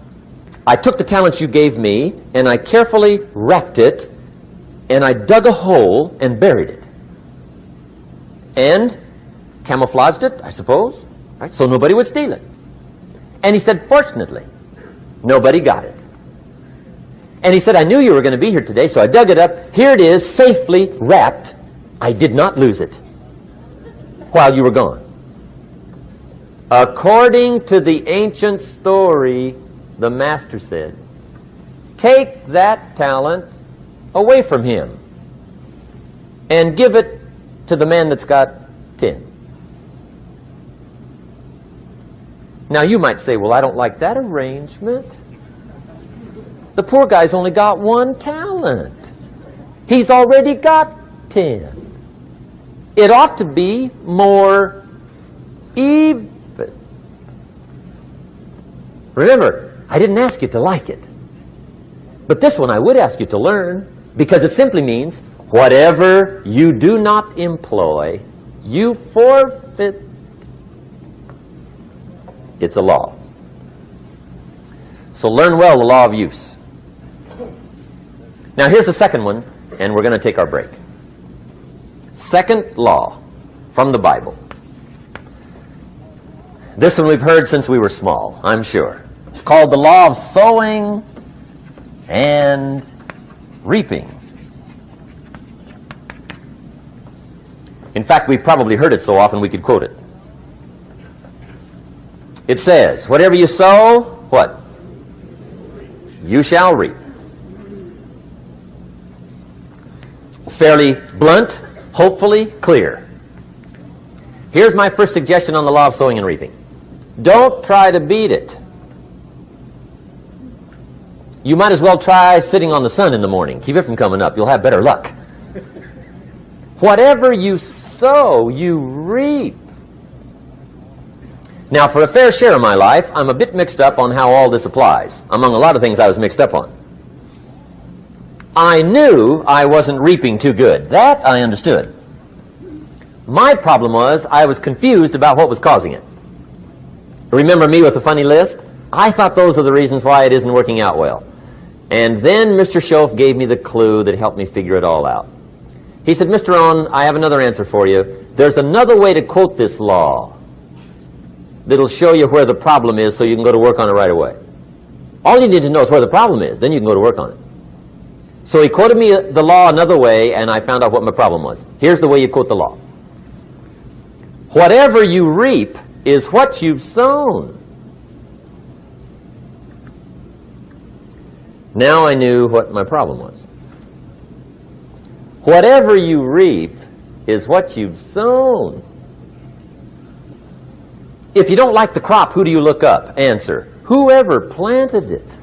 I took the talents you gave me, and I carefully wrapped it, and I dug a hole and buried it. And camouflaged it, I suppose, right, so nobody would steal it. And he said, fortunately, nobody got it. And he said, I knew you were going to be here today, so I dug it up. Here it is, safely wrapped. I did not lose it while you were gone. According to the ancient story, the master said, take that talent away from him and give it to the man that's got 10. Now you might say, well, I don't like that arrangement. The poor guy's only got 1 talent. He's already got 10. It ought to be more even. Remember, I didn't ask you to like it. But this one I would ask you to learn, because it simply means whatever you do not employ, you forfeit. It's a law. So learn well the law of use. Now here's the second one, and we're going to take our break. Second law from the Bible. This one we've heard since we were small, I'm sure. It's called the law of sowing and reaping. In fact, we've probably heard it so often we could quote it. It says, whatever you sow, what? You shall reap. Fairly blunt, hopefully clear. Here's my first suggestion on the law of sowing and reaping. Don't try to beat it. You might as well try sitting on the sun in the morning. Keep it from coming up. You'll have better luck. Whatever you sow, you reap. Now, for a fair share of my life, I'm a bit mixed up on how all this applies. Among a lot of things I was mixed up on. I knew I wasn't reaping too good. That I understood. My problem was I was confused about what was causing it. Remember me with the funny list? I thought those are the reasons why it isn't working out well. And then Mr. Schoaf gave me the clue that helped me figure it all out. He said, Mr. ROHN, I have another answer for you. There's another way to quote this law that'll show you where the problem is so you can go to work on it right away. All you need to know is where the problem is. Then you can go to work on it. So he quoted me the law another way, and I found out what my problem was. Here's the way you quote the law. Whatever you reap is what you've sown. Now I knew what my problem was. Whatever you reap is what you've sown. If you don't like the crop, who do you look up? Answer, whoever planted it.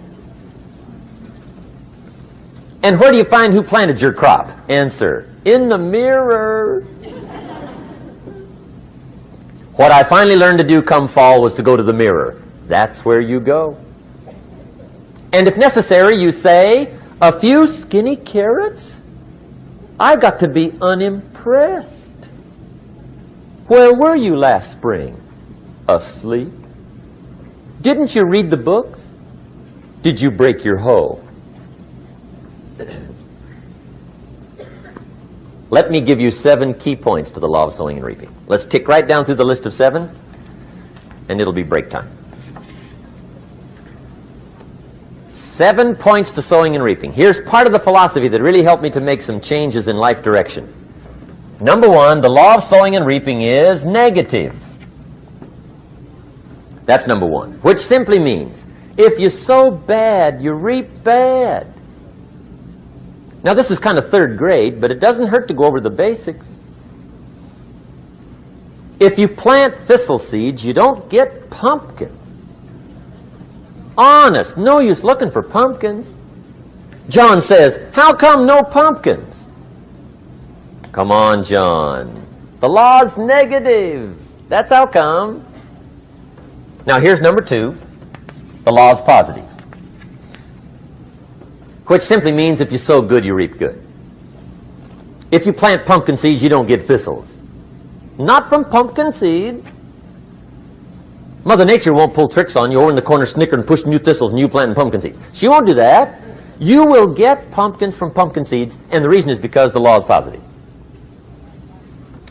And where do you find who planted your crop? Answer, in the mirror. What I finally learned to do come fall was to go to the mirror. That's where you go. And if necessary, you say, a few skinny carrots? I got to be unimpressed. Where were you last spring? Asleep? Didn't you read the books? Did you break your hoe? Let me give you 7 key points to the law of sowing and reaping. Let's tick right down through the list of 7, and it'll be break time. 7 points to sowing and reaping. Here's part of the philosophy that really helped me to make some changes in life direction. Number 1, the law of sowing and reaping is negative. That's number 1, which simply means if you sow bad, you reap bad. Now, this is kind of 3rd grade, but it doesn't hurt to go over the basics. If you plant thistle seeds, you don't get pumpkins. Honest, no use looking for pumpkins. John says, how come no pumpkins? Come on, John. The law's negative. That's how come. Now, here's number 2. The law is positive, which simply means if you sow good, you reap good. If you plant pumpkin seeds, you don't get thistles. Not from pumpkin seeds. Mother Nature won't pull tricks on you over in the corner snickering and pushing you thistles and you planting pumpkin seeds. She won't do that. You will get pumpkins from pumpkin seeds, and the reason is because the law is positive.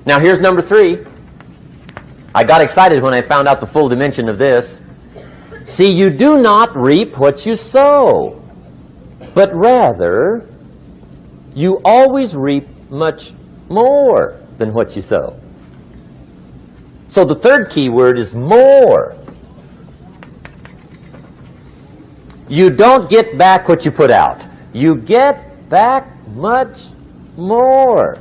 Now, here's number 3. I got excited when I found out the full dimension of this. See, you do not reap what you sow, but rather, you always reap much more than what you sow. So the 3rd key word is more. You don't get back what you put out. You get back much more.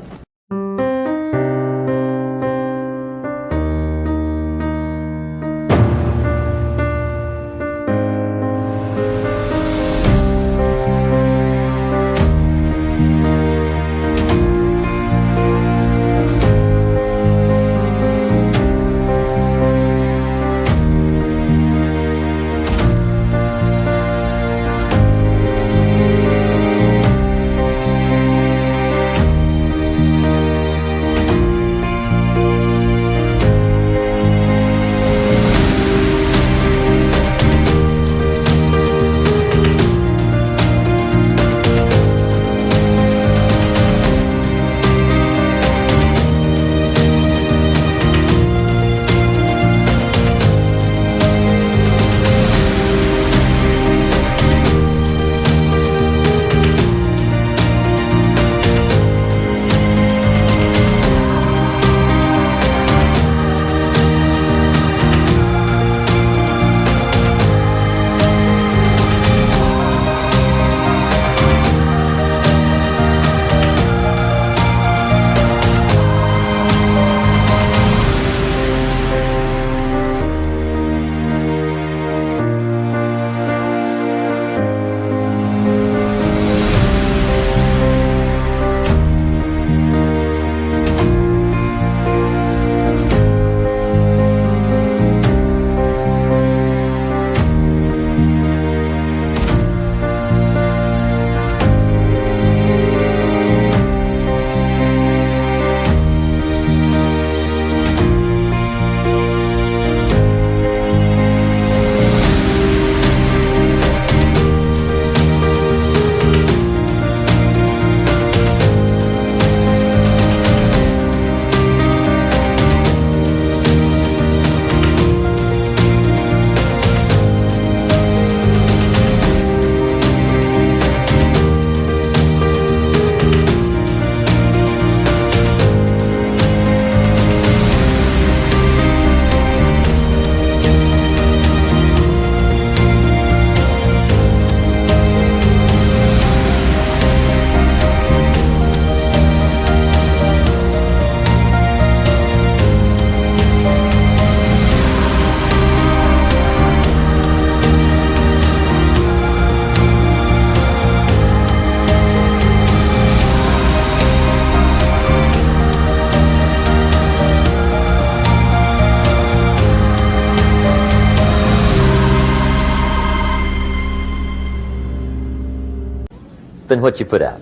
than what you put out.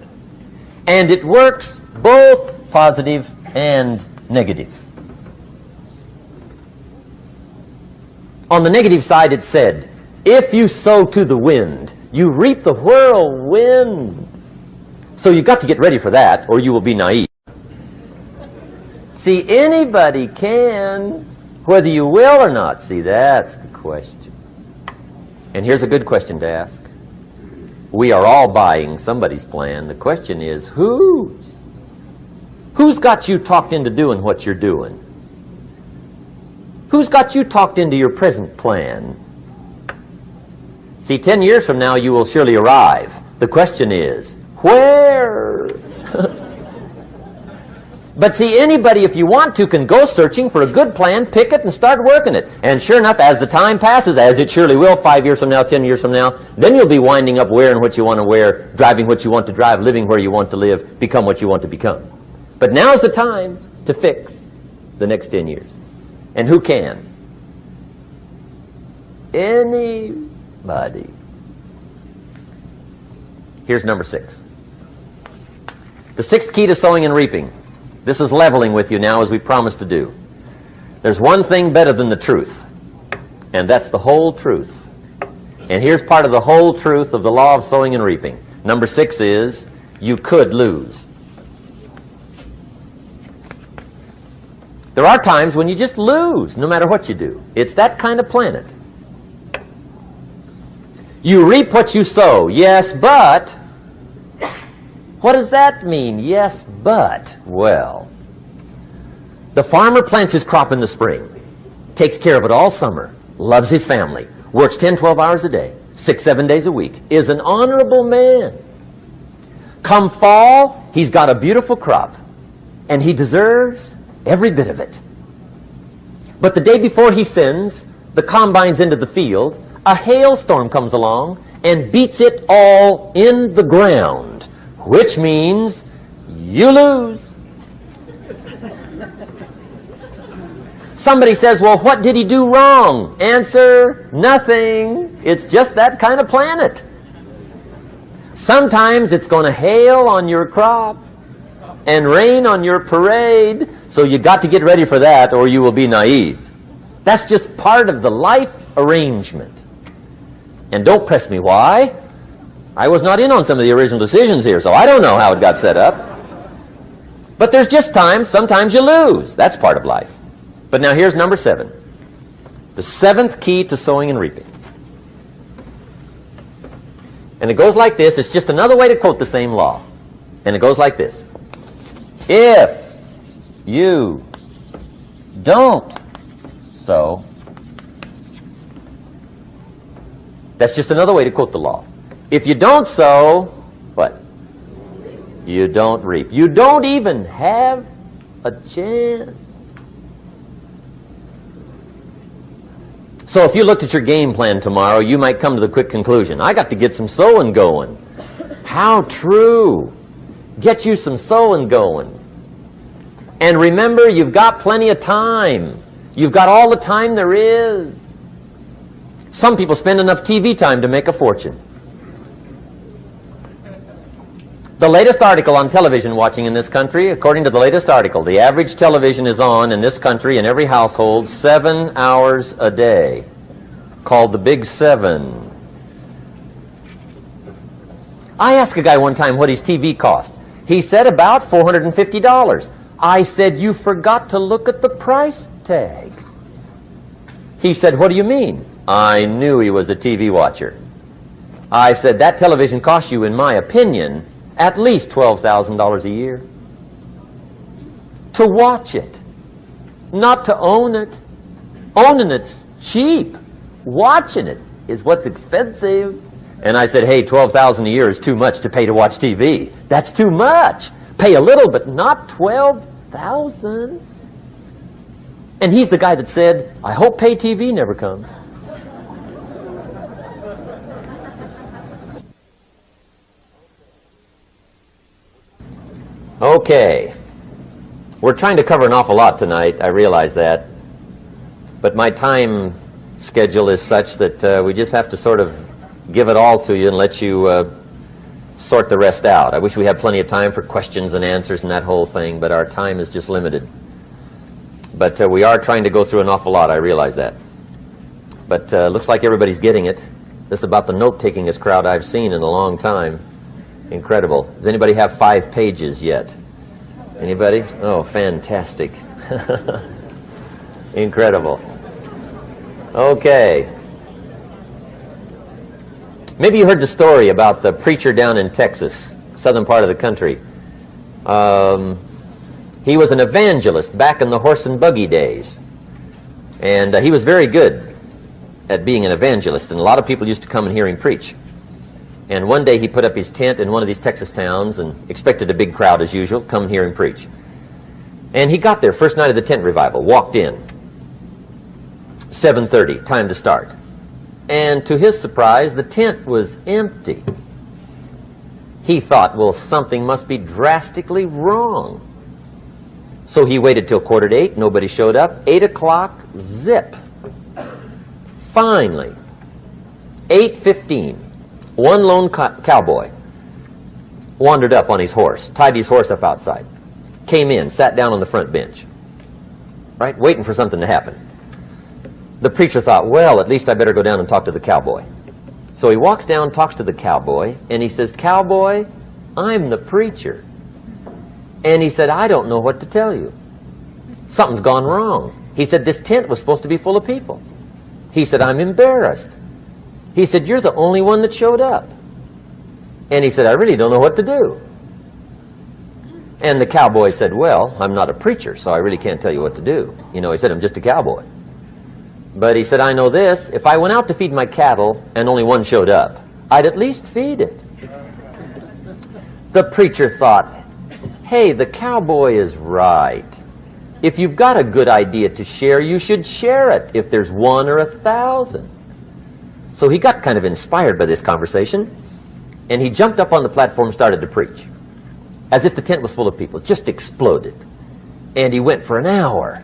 And it works both positive and negative. On the negative side, it said, if you sow to the wind, you reap the whirlwind. So you've got to get ready for that, or you will be naive. See, anybody can, whether you will or not. See, that's the question. And here's a good question to ask. We are all buying somebody's plan. The question is, whose? Who's got you talked into doing what you're doing? Who's got you talked into your present plan? See, 10 years from now, you will surely arrive. The question is, where? But see, anybody, if you want to, can go searching for a good plan, pick it, and start working it. And sure enough, as the time passes, as it surely will 5 years from now, 10 years from now, then you'll be winding up wearing what you want to wear, driving what you want to drive, living where you want to live, become what you want to become. But now's the time to fix the next 10 years. And who can? Anybody. Here's number 6. The 6th key to sowing and reaping. This is leveling with you now, as we promised to do. There's one thing better than the truth, and that's the whole truth. And here's part of the whole truth of the law of sowing and reaping. Number 6 is, you could lose. There are times when you just lose, no matter what you do. It's that kind of planet. You reap what you sow. Yes, but... what does that mean? Yes, but... well, the farmer plants his crop in the spring, takes care of it all summer, loves his family, works 10, 12 hours a day, 6, 7 days a week, is an honorable man. Come fall, he's got a beautiful crop, and he deserves every bit of it. But the day before he sends the combines into the field, a hailstorm comes along and beats it all in the ground, which means you lose. Somebody says, well, what did he do wrong? Answer, nothing. It's just that kind of planet. Sometimes it's going to hail on your crop and rain on your parade, so you got to get ready for that or you will be naive. That's just part of the life arrangement. And don't press me why. I was not in on some of the original decisions here, so I don't know how it got set up. But there's just times, sometimes you lose. That's part of life. But now here's number 7. The 7th key to sowing and reaping. And it goes like this. It's just another way to quote the same law. And it goes like this. If you don't sow, that's just another way to quote the law. If you don't sow, what? You don't reap. You don't even have a chance. So if you looked at your game plan tomorrow, you might come to the quick conclusion, I got to get some sowing going. How true. Get you some sowing going. And remember, you've got plenty of time. You've got all the time there is. Some people spend enough TV time to make a fortune. The latest article on television watching in this country, according to the latest article, the average television is on in this country in every household 7 hours a day, called the Big 7. I asked a guy one time what his TV cost. He said about $450. I said, you forgot to look at the price tag. He said, what do you mean? I knew he was a TV watcher. I said, that television costs you, in my opinion, at least $12,000 a year. To watch it, not to own it. Owning it's cheap. Watching it is what's expensive. And I said, hey, $12,000 a year is too much to pay to watch TV. That's too much. Pay a little, but not $12,000. And he's the guy that said, I hope pay TV never comes. Okay. We're trying to cover an awful lot tonight. I realize that. But my time schedule is such that we just have to sort of give it all to you and let you sort the rest out. I wish we had plenty of time for questions and answers and that whole thing, but our time is just limited. But we are trying to go through an awful lot, I realize that. But looks like everybody's getting it. This is about the note-takingest crowd I've seen in a long time. Incredible. Does anybody have 5 pages yet? Anybody? Oh, fantastic. Incredible. Okay. Maybe you heard the story about the preacher down in Texas, southern part of the country. He was an evangelist back in the horse and buggy days. And he was very good at being an evangelist, and a lot of people used to come and hear him preach. And one day he put up his tent in one of these Texas towns and expected a big crowd as usual, come and hear him preach. And he got there, first night of the tent revival, walked in. 7:30, time to start. And to his surprise, the tent was empty. He thought, well, something must be drastically wrong. So he waited till 7:45, nobody showed up. 8 o'clock, zip. Finally, 8:15, one lone cowboy wandered up on his horse, tied his horse up outside, came in, sat down on the front bench, right, waiting for something to happen. The preacher thought, well, at least I better go down and talk to the cowboy. So he walks down, talks to the cowboy, and he says, "Cowboy, I'm the preacher." And he said, "I don't know what to tell you. Something's gone wrong." He said, "This tent was supposed to be full of people." He said, "I'm embarrassed." He said, "You're the only one that showed up." And he said, "I really don't know what to do." And the cowboy said, "Well, I'm not a preacher, so I really can't tell you what to do." You know, he said, "I'm just a cowboy." But he said, "I know this, if I went out to feed my cattle and only one showed up, I'd at least feed it." The preacher thought, hey, the cowboy is right. If you've got a good idea to share, you should share it, if there's 1 or 1,000. So he got kind of inspired by this conversation, and he jumped up on the platform and started to preach, as if the tent was full of people, just exploded. And he went for an hour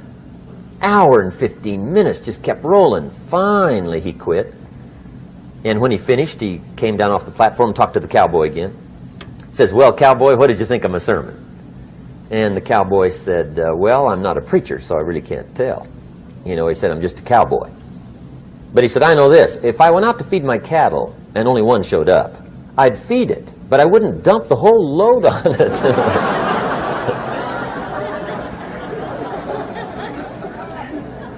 and 15 minutes, just kept rolling. Finally, he quit. And when he finished, he came down off the platform and talked to the cowboy again. Says, "Well, cowboy, what did you think of my sermon?" And the cowboy said, "Well, I'm not a preacher, so I really can't tell." You know, he said, "I'm just a cowboy." But he said, "I know this, if I went out to feed my cattle and only one showed up, I'd feed it, but I wouldn't dump the whole load on it."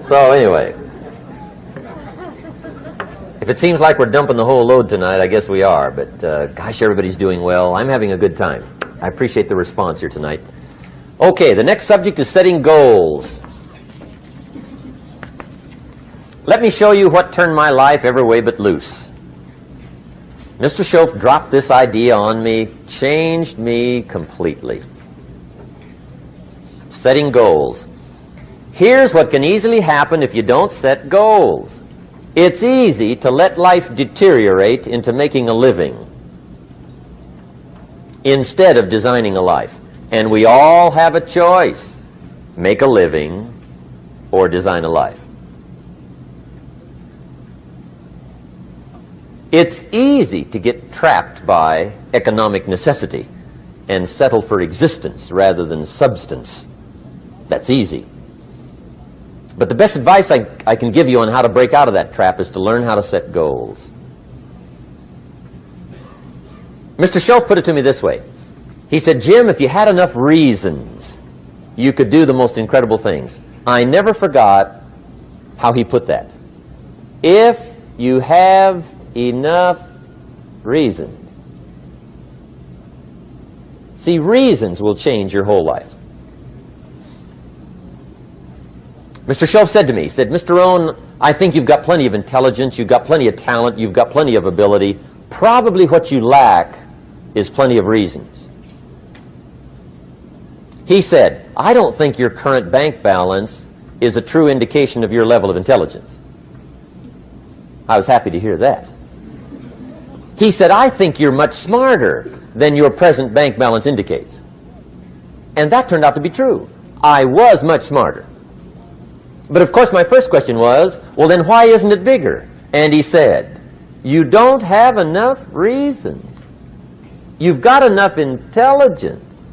So anyway, if it seems like we're dumping the whole load tonight, I guess we are. But gosh, everybody's doing well. I'm having a good time. I appreciate the response here tonight. Okay, the next subject is setting goals. Let me show you what turned my life every way but loose. Mr. Schoaf dropped this idea on me, changed me completely. Setting goals. Here's what can easily happen if you don't set goals. It's easy to let life deteriorate into making a living instead of designing a life. And we all have a choice. Make a living or design a life. It's easy to get trapped by economic necessity and settle for existence rather than substance. That's easy. But the best advice I can give you on how to break out of that trap is to learn how to set goals. Mr. Schoaf put it to me this way. He said, "Jim, if you had enough reasons, you could do the most incredible things." I never forgot how he put that. If you have enough reasons. See, reasons will change your whole life. Mr. Schoaf said to me, he said, "Mr. ROHN, I think you've got plenty of intelligence, you've got plenty of talent, you've got plenty of ability. Probably what you lack is plenty of reasons." He said, "I don't think your current bank balance is a true indication of your level of intelligence." I was happy to hear that. He said, "I think you're much smarter than your present bank balance indicates." And that turned out to be true. I was much smarter. But of course my first question was, well then why isn't it bigger? And he said, "You don't have enough reasons." You've got enough intelligence,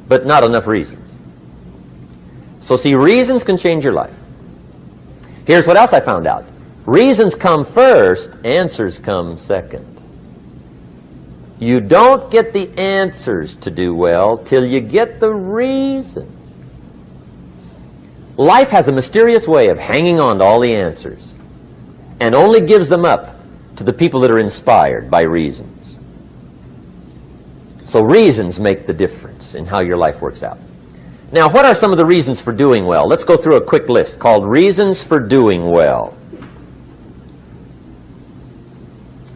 but not enough reasons. So see, reasons can change your life. Here's what else I found out. Reasons come first, answers come second. You don't get the answers to do well till you get the reasons. Life has a mysterious way of hanging on to all the answers and only gives them up to the people that are inspired by reasons. So reasons make the difference in how your life works out. Now, what are some of the reasons for doing well? Let's go through a quick list called Reasons for Doing Well.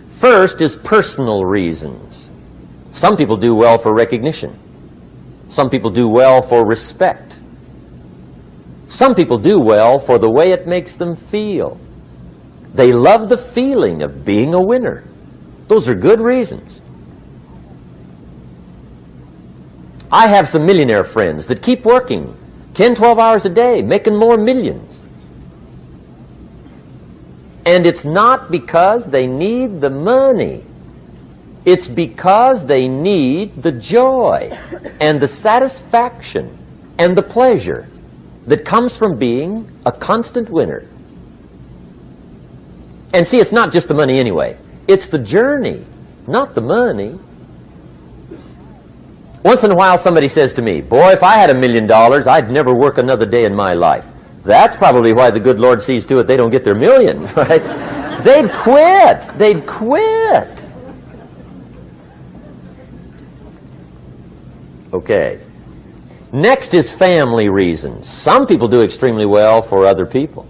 First is personal reasons. Some people do well for recognition. Some people do well for respect. Some people do well for the way it makes them feel. They love the feeling of being a winner. Those are good reasons. I have some millionaire friends that keep working 10, 12 hours a day, making more millions. And it's not because they need the money. It's because they need the joy and the satisfaction and the pleasure that comes from being a constant winner. And see, it's not just the money anyway. It's the journey, not the money. Once in a while somebody says to me, boy, if I had $1 million, I'd never work another day in my life. That's probably why the good Lord sees to it they don't get their million, right? They'd quit. They'd quit. Okay. Next is family reasons. Some people do extremely well for other people,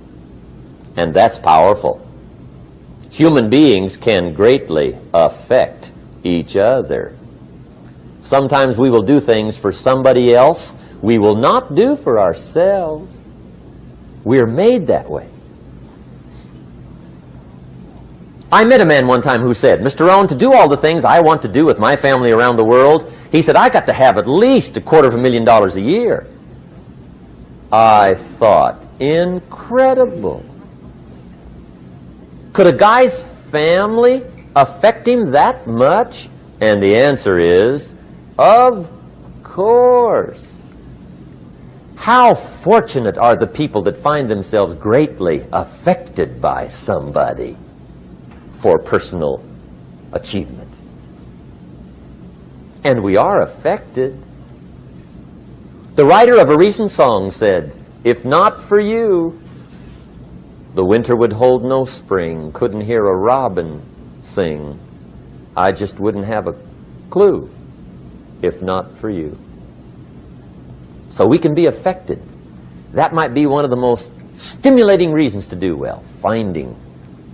and that's powerful. Human beings can greatly affect each other. Sometimes we will do things for somebody else we will not do for ourselves. We're made that way. I met a man one time who said, Mr. Rohn, to do all the things I want to do with my family around the world, he said, I got to have at least $250,000 a year. I thought, incredible. Could a guy's family affect him that much? And the answer is, of course. How fortunate are the people that find themselves greatly affected by somebody for personal achievement. And we are affected. The writer of a recent song said, if not for you, the winter would hold no spring, couldn't hear a robin sing. I just wouldn't have a clue if not for you. So we can be affected. That might be one of the most stimulating reasons to do well, finding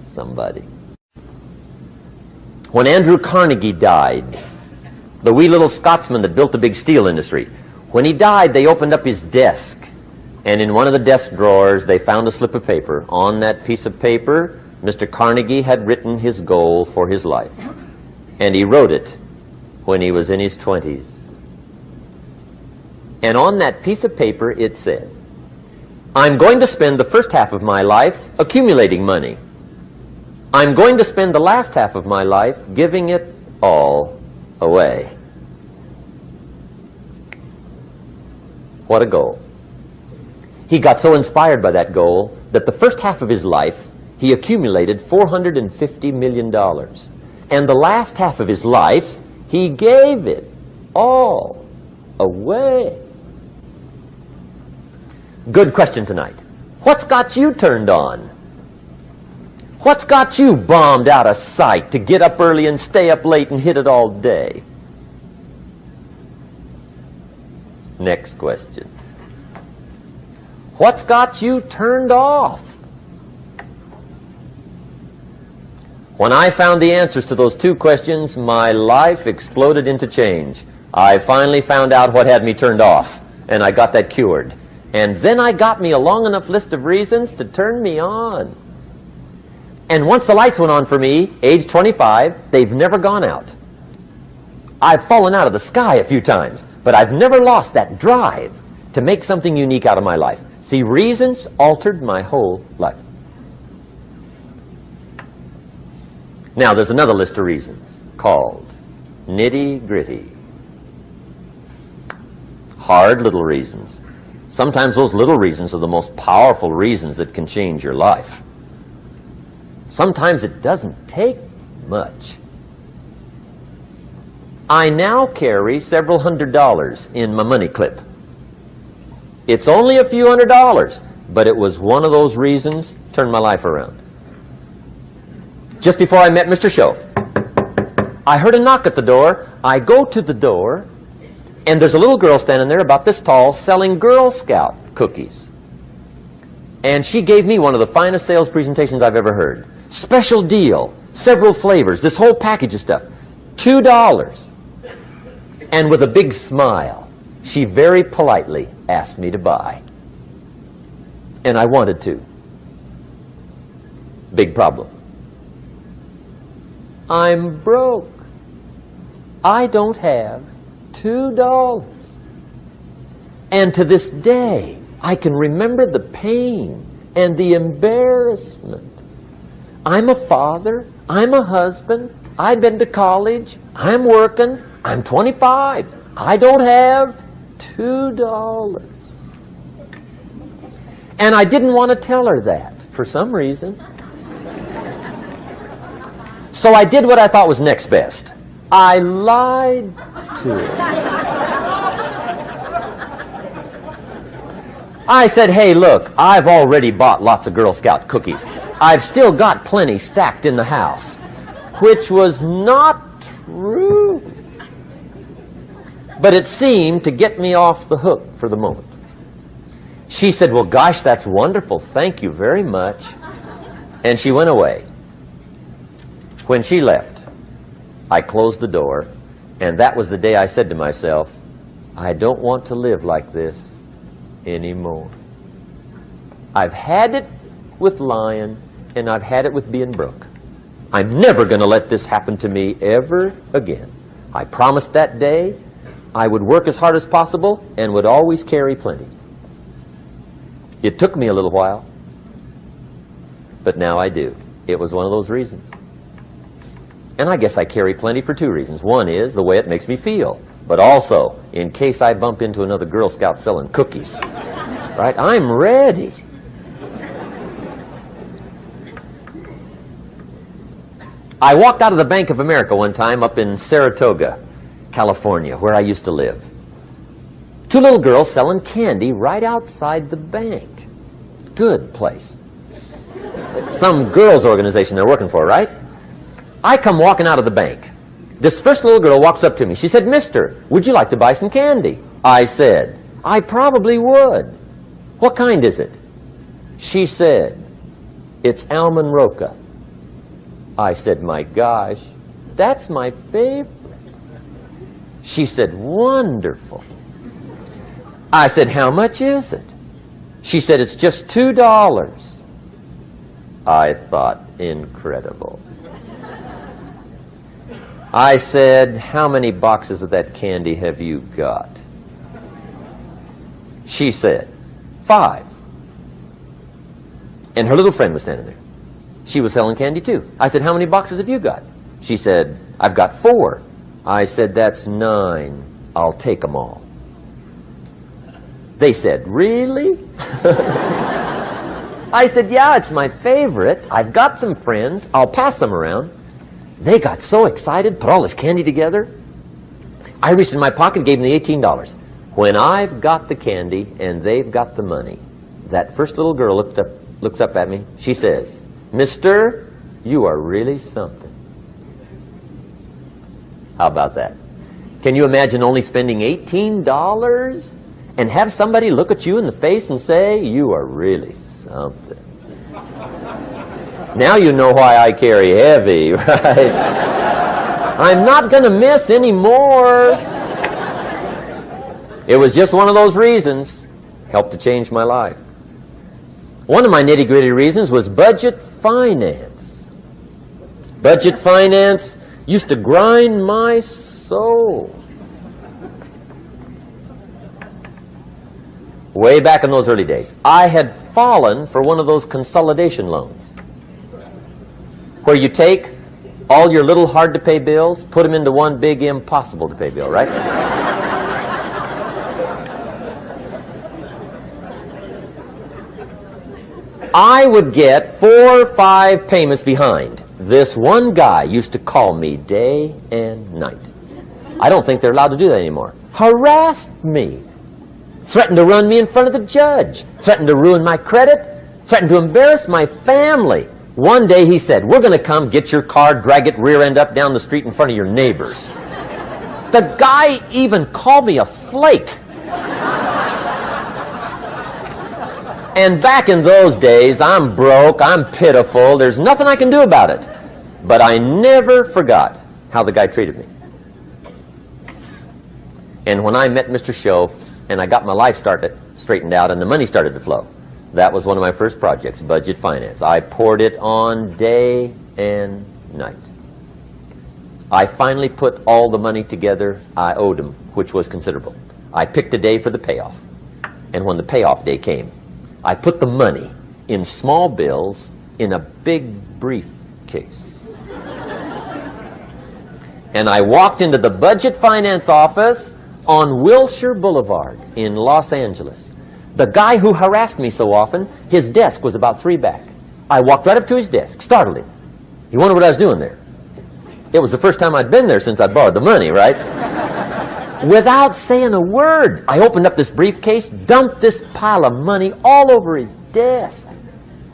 somebody. When Andrew Carnegie died, the wee little Scotsman that built the big steel industry, when he died, they opened up his desk, and in one of the desk drawers, they found a slip of paper. On that piece of paper, Mr. Carnegie had written his goal for his life, and he wrote it when he was in his 20s. And on that piece of paper it said, I'm going to spend the first half of my life accumulating money. I'm going to spend the last half of my life giving it all away. What a goal. He got so inspired by that goal that the first half of his life he accumulated $450 million. And the last half of his life he gave it all away. Good question tonight. What's got you turned on? What's got you bombed out of sight to get up early and stay up late and hit it all day? Next question. What's got you turned off? When I found the answers to those two questions, my life exploded into change. I finally found out what had me turned off, and I got that cured. And then I got me a long enough list of reasons to turn me on. And once the lights went on for me, age 25, they've never gone out. I've fallen out of the sky a few times, but I've never lost that drive to make something unique out of my life. See, reasons altered my whole life. Now, there's another list of reasons called Nitty-gritty. Hard little reasons. Sometimes those little reasons are the most powerful reasons that can change your life. Sometimes it doesn't take much. I now carry several $100s in my money clip. It's only a few $100s, but it was one of those reasons turned my life around. Just before I met Mr. Shoaf, I heard a knock at the door. I go to the door, and there's a little girl standing there about this tall selling Girl Scout cookies. And she gave me one of the finest sales presentations I've ever heard. Special deal, several flavors, this whole package of stuff, $2. And with a big smile, she very politely asked me to buy. And I wanted to. Big problem. I'm broke. I don't have $2. And to this day, I can remember the pain and the embarrassment. I'm a father. I'm a husband. I've been to college. I'm working. I'm 25. I don't have $2. And I didn't want to tell her that for some reason. So I did what I thought was next best. I lied to her. I said, hey, look, I've already bought lots of Girl Scout cookies. I've still got plenty stacked in the house, which was not true. But it seemed to get me off the hook for the moment. She said, well, gosh, that's wonderful. Thank you very much. And she went away. When she left, I closed the door, and that was the day I said to myself, I don't want to live like this anymore. I've had it with lying, and I've had it with being broke. I'm never going to let this happen to me ever again. I promised that day I would work as hard as possible and would always carry plenty. It took me a little while, but now I do. It was one of those reasons. And I guess I carry plenty for two reasons. One is the way it makes me feel, but also in case I bump into another Girl Scout selling cookies. Right? I'm ready. I walked out of the Bank of America one time up in Saratoga, California, where I used to live. Two little girls selling candy right outside the bank. Good place. Some girls' organization they're working for, right? I come walking out of the bank. This first little girl walks up to me. She said, mister, would you like to buy some candy? I said, I probably would. What kind is it? She said, it's almond roca. I said, my gosh, that's my favorite. She said, wonderful. I said, how much is it? She said, it's just $2. I thought, incredible. I said, how many boxes of that candy have you got? She said, 5. And her little friend was standing there. She was selling candy too. I said, how many boxes have you got? She said, I've got 4. I said, that's 9. I'll take them all. They said, really? I said, yeah, it's my favorite. I've got some friends. I'll pass them around. They got so excited, put all this candy together. I reached in my pocket, gave them the $18. When I've got the candy and they've got the money, that first little girl looks up at me. She says, mister, you are really something. How about that? Can you imagine only spending $18 and have somebody look at you in the face and say, you are really something? Now you know why I carry heavy, right? I'm not going to miss anymore. It was just one of those reasons. Helped to change my life. One of my nitty-gritty reasons was budget finance. Budget finance used to grind my soul. Way back in those early days, I had fallen for one of those consolidation loans, where you take All your little hard-to-pay bills, put them into one big impossible-to-pay bill, right? I would get 4 or 5 payments behind. This one guy used to call me day and night. I don't think they're allowed to do that anymore. Harassed me. Threatened to run me in front of the judge. Threatened to ruin my credit. Threatened to embarrass my family. One day he said, we're going to come get your car, drag it rear end up down the street in front of your neighbors. The guy even called me a flake. And back in those days, I'm broke, I'm pitiful, there's nothing I can do about it. But I never forgot how the guy treated me. And when I met Mr. Schoaf, and I got my life straightened out, and the money started to flow, that was one of my first projects, budget finance. I poured it on day and night. I finally put all the money together I owed him, which was considerable. I picked a day for the payoff. And when the payoff day came, I put the money in small bills in a big briefcase. And I walked into the budget finance office on Wilshire Boulevard in Los Angeles. The guy who harassed me so often, his desk was about 3 back. I walked right up to his desk, startled him. He wondered what I was doing there. It was the first time I'd been there since I borrowed the money, right? Without saying a word, I opened up this briefcase, dumped this pile of money all over his desk.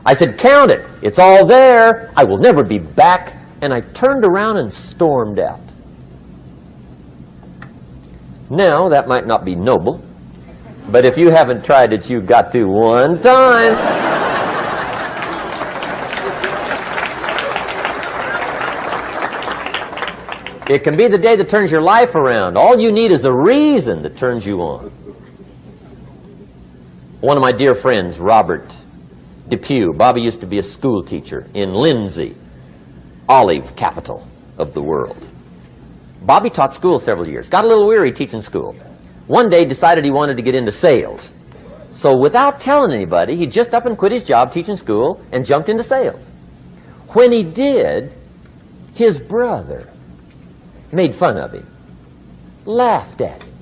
I said, count it. It's all there. I will never be back. And I turned around and stormed out. Now, that might not be noble, but if you haven't tried it, you've got to one time. It can be the day that turns your life around. All you need is a reason that turns you on. One of my dear friends, Robert Depew, Bobby used to be a school teacher in Lindsay, olive capital of the world. Bobby taught school several years, got a little weary teaching school. One day decided he wanted to get into sales. So without telling anybody, he just up and quit his job teaching school and jumped into sales. When he did, his brother made fun of him, laughed at him,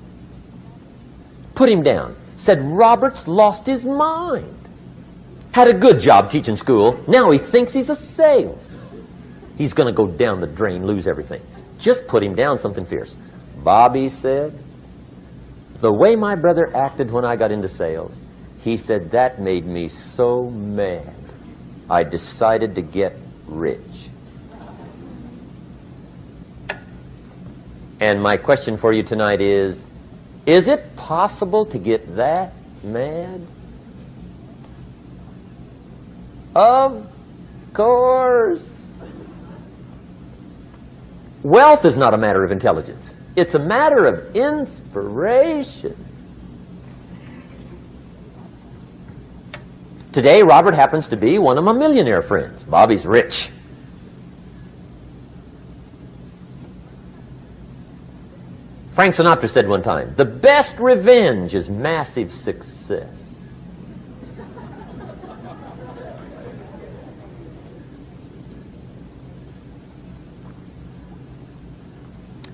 put him down, said Robert's lost his mind. Had a good job teaching school, now he thinks he's a salesman. He's going to go down the drain, lose everything. Just put him down something fierce. Bobby said, the way my brother acted when I got into sales, he said that made me so mad, I decided to get rich. And my question for you tonight is it possible to get that mad? Of course. Wealth is not a matter of intelligence. It's a matter of inspiration. Today, Robert happens to be one of my millionaire friends. Bobby's rich. Frank Sinatra said one time, the best revenge is massive success.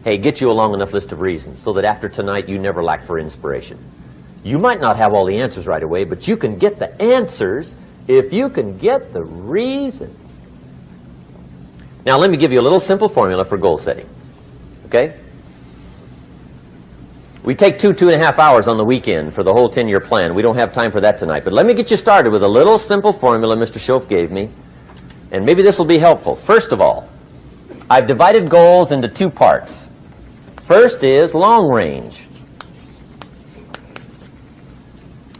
Hey, get you a long enough list of reasons so that after tonight you never lack for inspiration. You might not have all the answers right away, but you can get the answers if you can get the reasons. Now let me give you a little simple formula for goal setting. Okay? We take 2.5 hours on the weekend for the whole 10-year plan. We don't have time for that tonight, but let me get you started with a little simple formula Mr. Schoaf gave me, and maybe this will be helpful. First of all, I've divided goals into 2 parts. First is long range.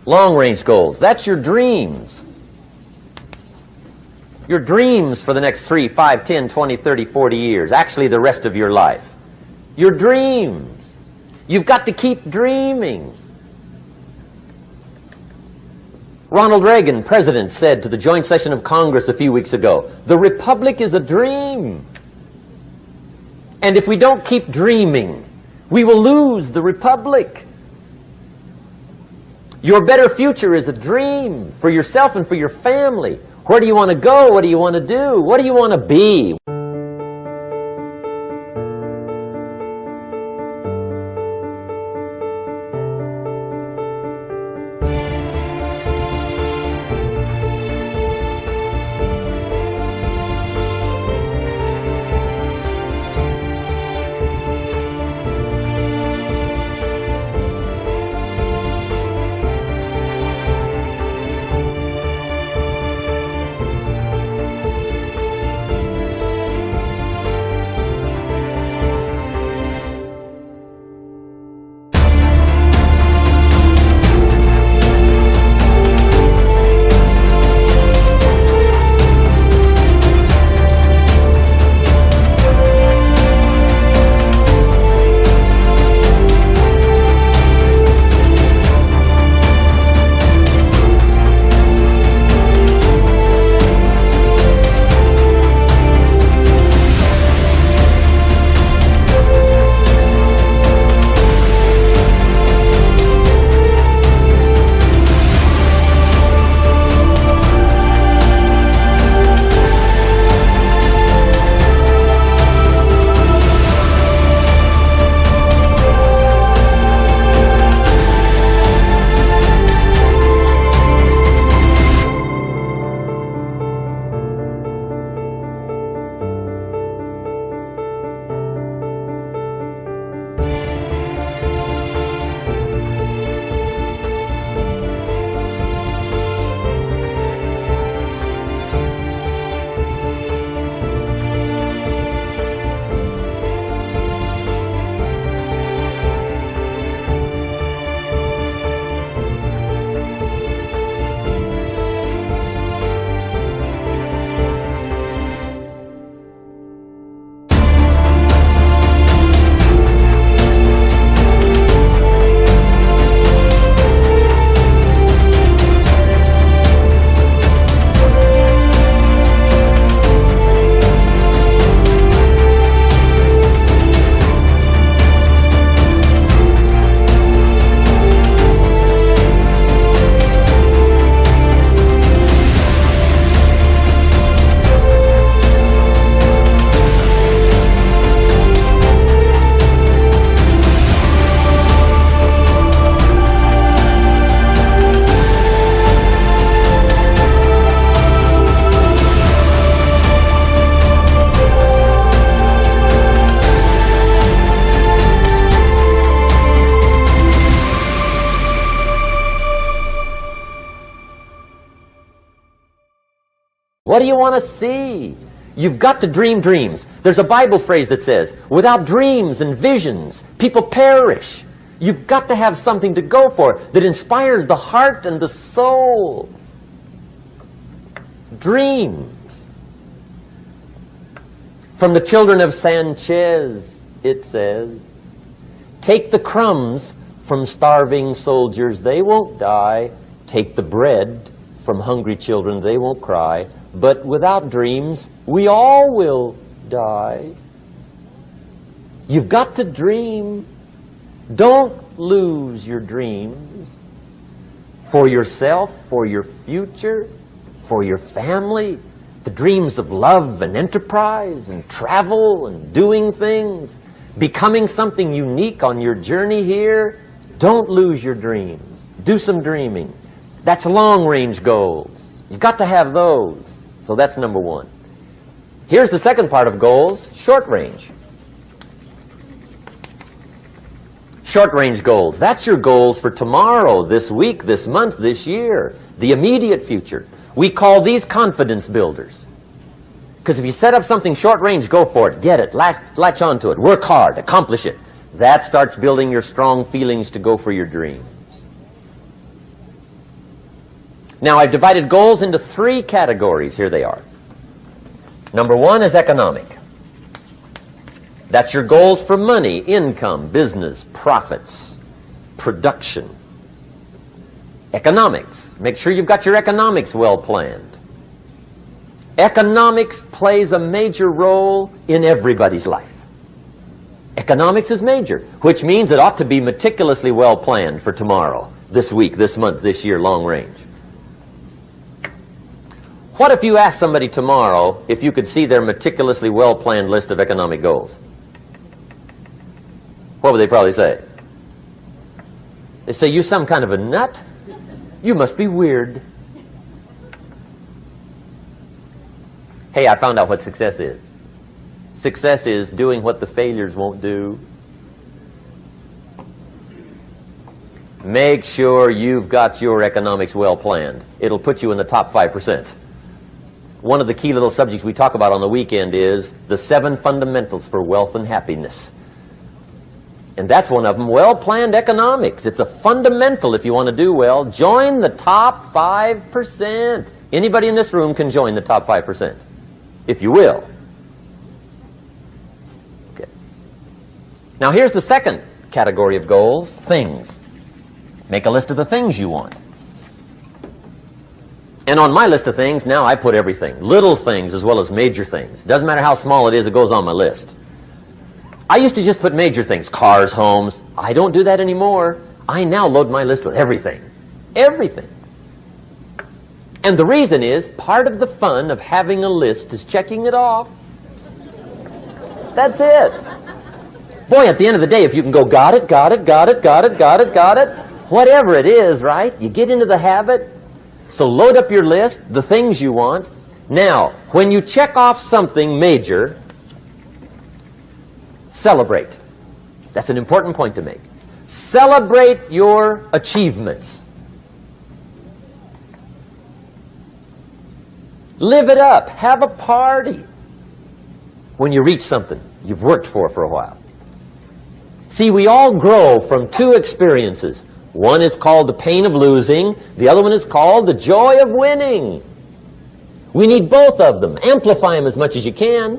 Long range goals. That's your dreams. Your dreams for the next 3, 5, 10, 20, 30, 40 years. Actually, the rest of your life. Your dreams. You've got to keep dreaming. Ronald Reagan, president, said to the joint session of Congress a few weeks ago, the Republic is a dream. And if we don't keep dreaming, we will lose the Republic. Your better future is a dream for yourself and for your family. Where do you want to go? What do you want to do? What do you want to be? What do you want to see? You've got to dream dreams. There's a Bible phrase that says, without dreams and visions, people perish. You've got to have something to go for that inspires the heart and the soul. Dreams. From the children of Sanchez, it says, take the crumbs from starving soldiers, they won't die. Take the bread from hungry children, they won't cry. But without dreams, we all will die. You've got to dream. Don't lose your dreams for yourself, for your future, for your family. The dreams of love and enterprise and travel and doing things, becoming something unique on your journey here. Don't lose your dreams. Do some dreaming. That's long-range goals. You've got to have those. So that's number one. Here's the second part of goals, short range. Short range goals. That's your goals for tomorrow, this week, this month, this year, the immediate future. We call these confidence builders. Because if you set up something short range, go for it, get it, latch onto it, work hard, accomplish it. That starts building your strong feelings to go for your dreams. Now, I've divided goals into three categories. Here they are. Number one is economic. That's your goals for money, income, business, profits, production. Economics. Make sure you've got your economics well planned. Economics plays a major role in everybody's life. Economics is major, which means it ought to be meticulously well planned for tomorrow, this week, this month, this year, long range. What if you asked somebody tomorrow if you could see their meticulously well-planned list of economic goals? What would they probably say? They say, you some kind of a nut? You must be weird. Hey, I found out what success is. Success is doing what the failures won't do. Make sure you've got your economics well planned. It'll put you in the top 5%. One of the key little subjects we talk about on the weekend is the 7 fundamentals for wealth and happiness. And that's one of them, well-planned economics. It's a fundamental if you want to do well. Join the top 5%. Anybody in this room can join the top 5%, if you will. Okay. Now here's the second category of goals, things. Make a list of the things you want. And on my list of things, now I put everything. Little things as well as major things. Doesn't matter how small it is, it goes on my list. I used to just put major things, cars, homes. I don't do that anymore. I now load my list with everything. Everything. And the reason is, part of the fun of having a list is checking it off. That's it. Boy, at the end of the day, if you can go, got it, got it, got it, got it, got it, got it, whatever it is, right? You get into the habit. So load up your list, the things you want. Now, when you check off something major, celebrate. That's an important point to make. Celebrate your achievements. Live it up. Have a party when you reach something you've worked for a while. See, we all grow from two experiences. One is called the pain of losing. The other one is called the joy of winning. We need both of them. Amplify them as much as you can,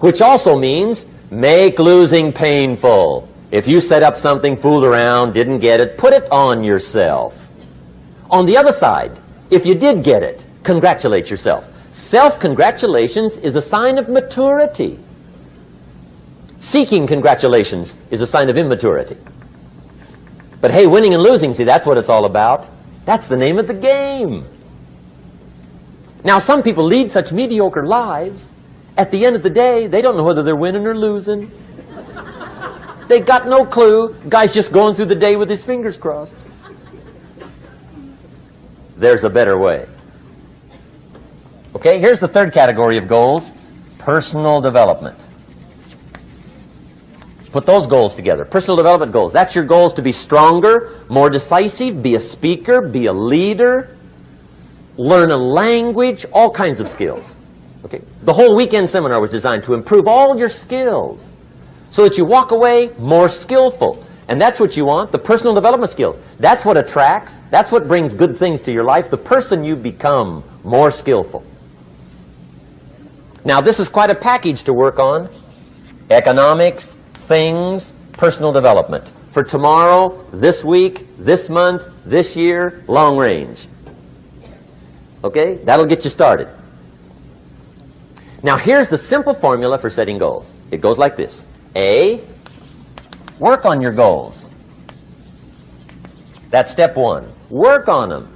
which also means make losing painful. If you set up something, fooled around, didn't get it, put it on yourself. On the other side, if you did get it, congratulate yourself. Self-congratulations is a sign of maturity. Seeking congratulations is a sign of immaturity. But hey, winning and losing, see, that's what it's all about. That's the name of the game. Now, some people lead such mediocre lives, at the end of the day, they don't know whether they're winning or losing. They got no clue. Guy's just going through the day with his fingers crossed. There's a better way. Okay, here's the third category of goals, personal development. Put those goals together. Personal development goals. That's your goals to be stronger, more decisive, be a speaker, be a leader. learn a language, all kinds of skills. Okay? The whole weekend seminar was designed to improve all your skills so that you walk away more skillful. And that's what you want, the personal development skills. That's what attracts, that's what brings good things to your life, the person you become more skillful. Now, this is quite a package to work on. Economics, things, personal development. For tomorrow, this week, this month, this year, long range. Okay? That'll get you started. Now, here's the simple formula for setting goals. It goes like this. A, work on your goals. That's step one. Work on them.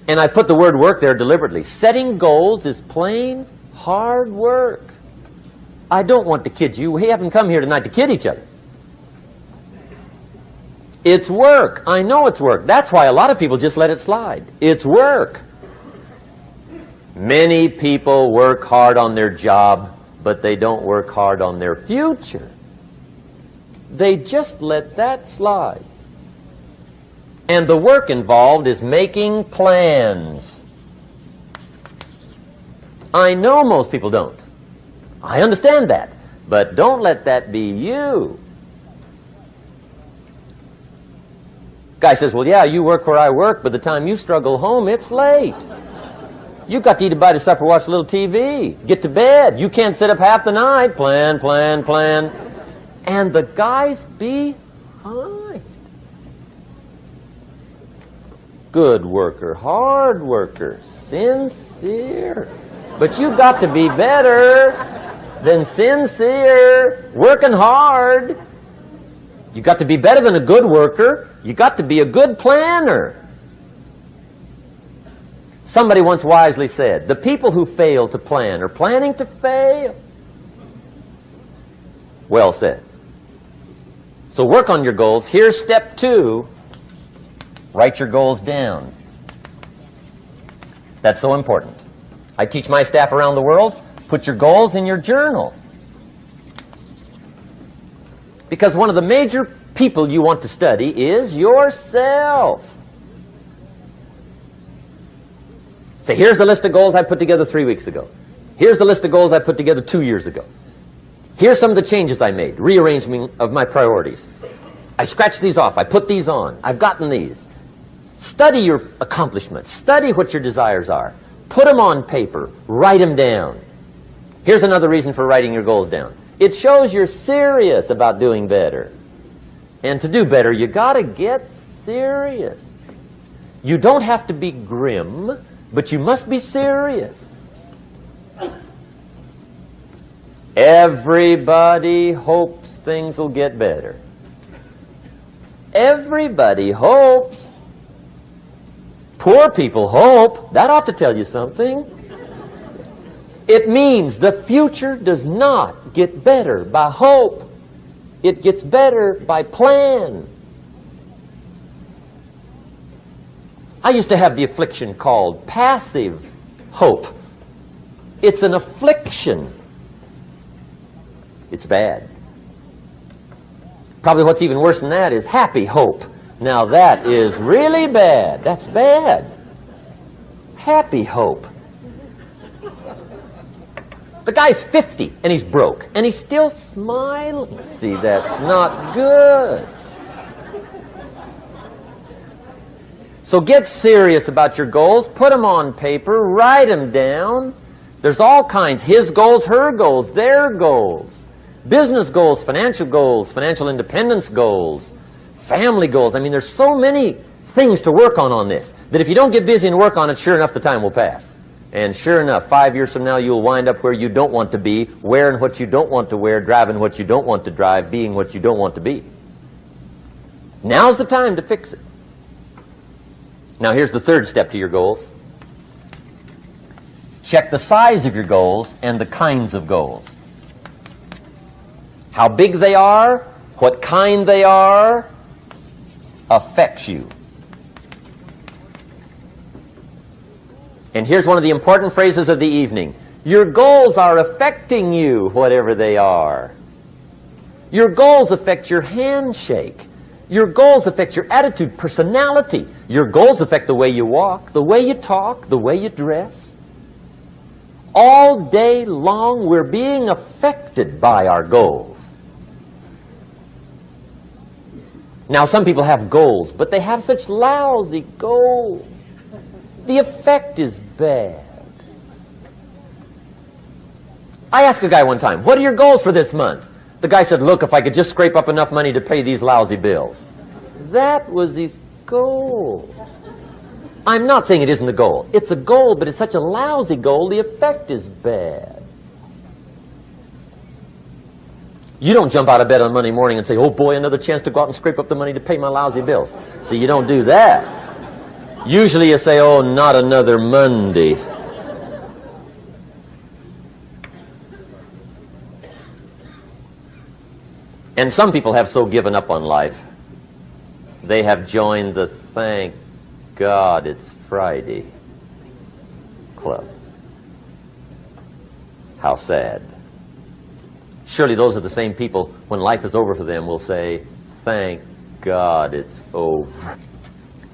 And I put the word work there deliberately. Setting goals is plain hard work. I don't want to kid you. We haven't come here tonight to kid each other. It's work. I know it's work. That's why a lot of people just let it slide. It's work. Many people work hard on their job, but they don't work hard on their future. They just let that slide. And the work involved is making plans. I know most people don't. I understand that. But don't let that be you. Guy says, well, yeah, you work where I work, but the time you struggle home, it's late. You've got to eat a bite of supper, watch a little TV, get to bed. You can't sit up half the night. Plan, plan, plan. And the guy's behind. Good worker, hard worker, sincere. But you've got to be better than sincere, working hard. You've got to be better than a good worker. You've got to be a good planner. Somebody once wisely said, the people who fail to plan are planning to fail. Well said. So work on your goals. Here's step two. Write your goals down. That's so important. I teach my staff around the world, put your goals in your journal. Because one of the major people you want to study is yourself. Say, here's the list of goals I put together 3 weeks ago. Here's the list of goals I put together 2 years ago. Here's some of the changes I made, rearrangement of my priorities. I scratched these off, I put these on, I've gotten these. Study your accomplishments, study what your desires are. Put them on paper, write them down. Here's another reason for writing your goals down. It shows you're serious about doing better. And to do better, you gotta get serious. You don't have to be grim, but you must be serious. Everybody hopes things will get better. Everybody hopes. Poor people hope. That ought to tell you something. It means the future does not get better by hope. It gets better by plan. I used to have the affliction called passive hope. It's an affliction. It's bad. Probably what's even worse than that is happy hope. Now that is really bad. That's bad. Happy hope. The guy's 50 and he's broke and he's still smiling. See, that's not good. So get serious about your goals. Put them on paper. Write them down. There's all kinds. His goals, her goals, their goals. Business goals, financial independence goals, family goals. I mean, there's so many things to work on this that if you don't get busy and work on it, sure enough, the time will pass. And sure enough, 5 years from now, you'll wind up where you don't want to be, wearing what you don't want to wear, driving what you don't want to drive, being what you don't want to be. Now's the time to fix it. Now, here's the third step to your goals. Check the size of your goals and the kinds of goals. How big they are, what kind they are, affects you. And here's one of the important phrases of the evening. Your goals are affecting you, whatever they are. Your goals affect your handshake. Your goals affect your attitude, personality. Your goals affect the way you walk, the way you talk, the way you dress. All day long, we're being affected by our goals. Now, some people have goals, but they have such lousy goals. The effect is bad. I asked a guy one time, what are your goals for this month? The guy said, look, if I could just scrape up enough money to pay these lousy bills. That was his goal. I'm not saying it isn't a goal. It's a goal, but it's such a lousy goal, the effect is bad. You don't jump out of bed on Monday morning and say, oh boy, another chance to go out and scrape up the money to pay my lousy bills. See, you don't do that. Usually you say, oh, not another Monday. And some people have so given up on life, they have joined the thank God it's Friday club. How sad. Surely those are the same people, when life is over for them, will say, thank God it's over.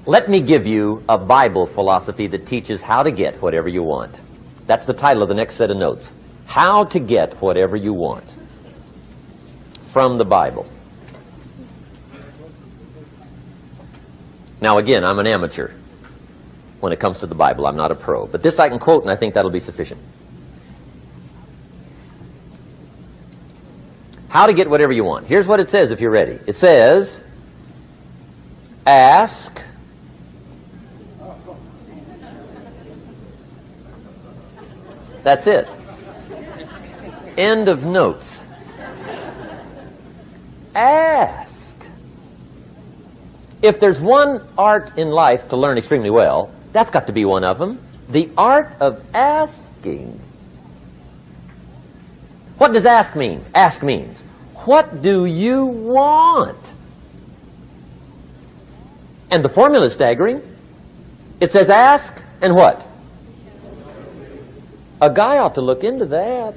Let me give you a Bible philosophy that teaches how to get whatever you want. That's the title of the next set of notes. How to get whatever you want. From the Bible. Now again, I'm an amateur when it comes to the Bible. I'm not a pro. But this I can quote, and I think that'll be sufficient. How to get whatever you want. Here's what it says if you're ready. It says, ask, that's it. End of notes. Ask. If there's one art in life to learn extremely well, that's got to be one of them. The art of asking. What does ask mean? Ask means, what do you want? And the formula is staggering. It says ask and what? A guy ought to look into that.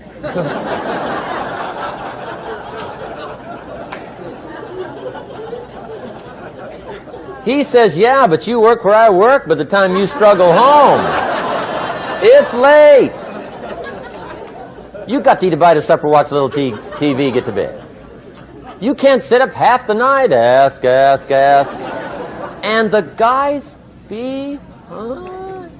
He says, yeah, but you work where I work. By the time you struggle home, it's late. You got to eat a bite of supper, watch a little TV, get to bed. You can't sit up half the night. Ask, ask, ask. And the guys behind.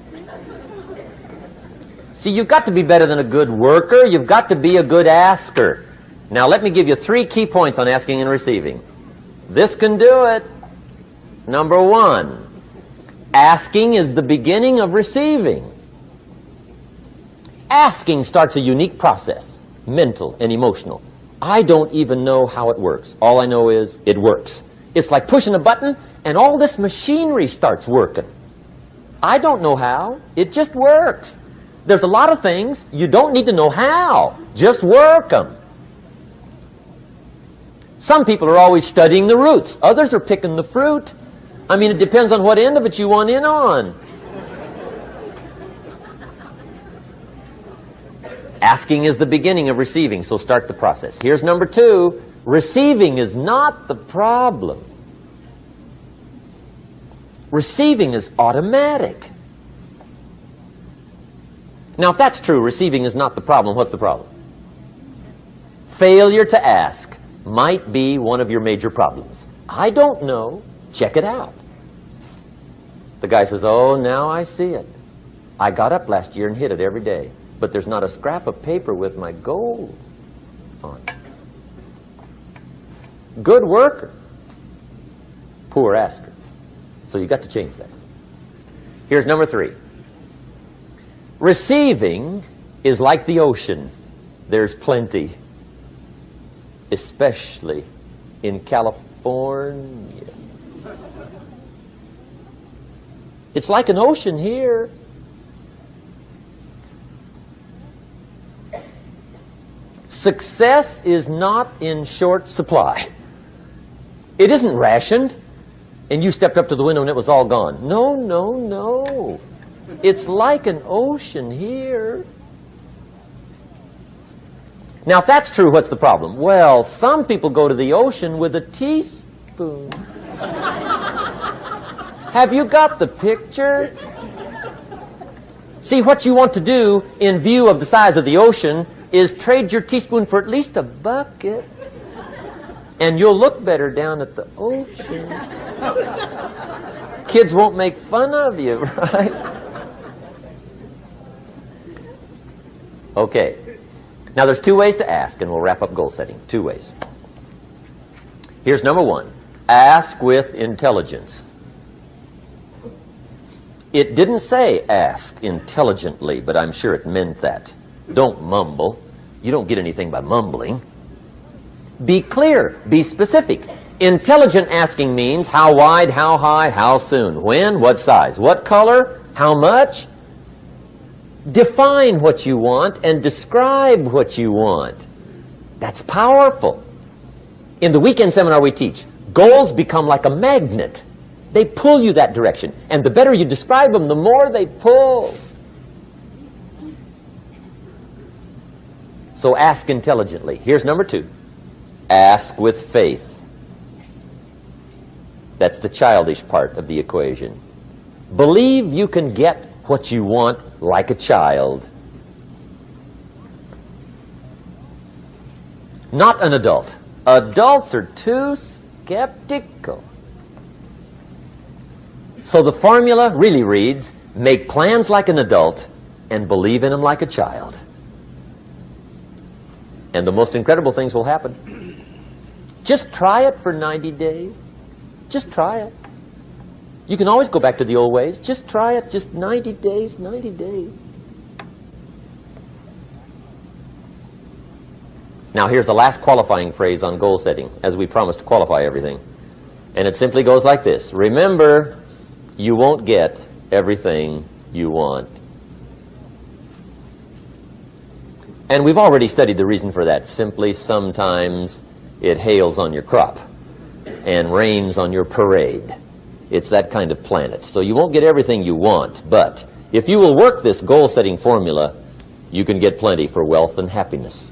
See, you've got to be better than a good worker. You've got to be a good asker. Now, let me give you 3 key points on asking and receiving. This can do it. Number 1, asking is the beginning of receiving. Asking starts a unique process, mental and emotional. I don't even know how it works. All I know is it works. It's like pushing a button and all this machinery starts working. I don't know how. It just works. There's a lot of things you don't need to know how. Just work them. Some people are always studying the roots. Others are picking the fruit. I mean, it depends on what end of it you want in on. Asking is the beginning of receiving, so start the process. Here's number 2. Receiving is not the problem. Receiving is automatic. Now, if that's true, receiving is not the problem, what's the problem? Failure to ask might be one of your major problems. I don't know. Check it out. The guy says, oh, now I see it. I got up last year and hit it every day, but there's not a scrap of paper with my goals on it. Good worker, poor asker. So you got to change that. Here's number 3. Receiving is like the ocean. There's plenty, especially in California. It's like an ocean here. Success is not in short supply. It isn't rationed, and you stepped up to the window and it was all gone. No, no, no. It's like an ocean here. Now, if that's true, what's the problem? Well, some people go to the ocean with a teaspoon. Have you got the picture? See, what you want to do in view of the size of the ocean is trade your teaspoon for at least a bucket, and you'll look better down at the ocean. Kids won't make fun of you, right? Okay. Now there's two ways to ask, and we'll wrap up goal setting. Two ways. Here's number one. Ask with intelligence. It didn't say ask intelligently, but I'm sure it meant that. Don't mumble. You don't get anything by mumbling. Be clear. Be specific. Intelligent asking means how wide, how high, how soon, when, what size, what color, how much. Define what you want and describe what you want. That's powerful. In the weekend seminar we teach, goals become like a magnet. They pull you that direction. And the better you describe them, the more they pull. So ask intelligently. Here's number two. Ask with faith. That's the childish part of the equation. Believe you can get what you want like a child. Not an adult. Adults are too skeptical. So the formula really reads, make plans like an adult and believe in them like a child. And the most incredible things will happen. Just try it for 90 days. Just try it. You can always go back to the old ways. Just try it. Just 90 days, 90 days. Now here's the last qualifying phrase on goal setting, as we promised to qualify everything. And it simply goes like this. Remember, you won't get everything you want. And we've already studied the reason for that. Simply, sometimes it hails on your crop and rains on your parade. It's that kind of planet. So you won't get everything you want, but if you will work this goal-setting formula, you can get plenty for wealth and happiness.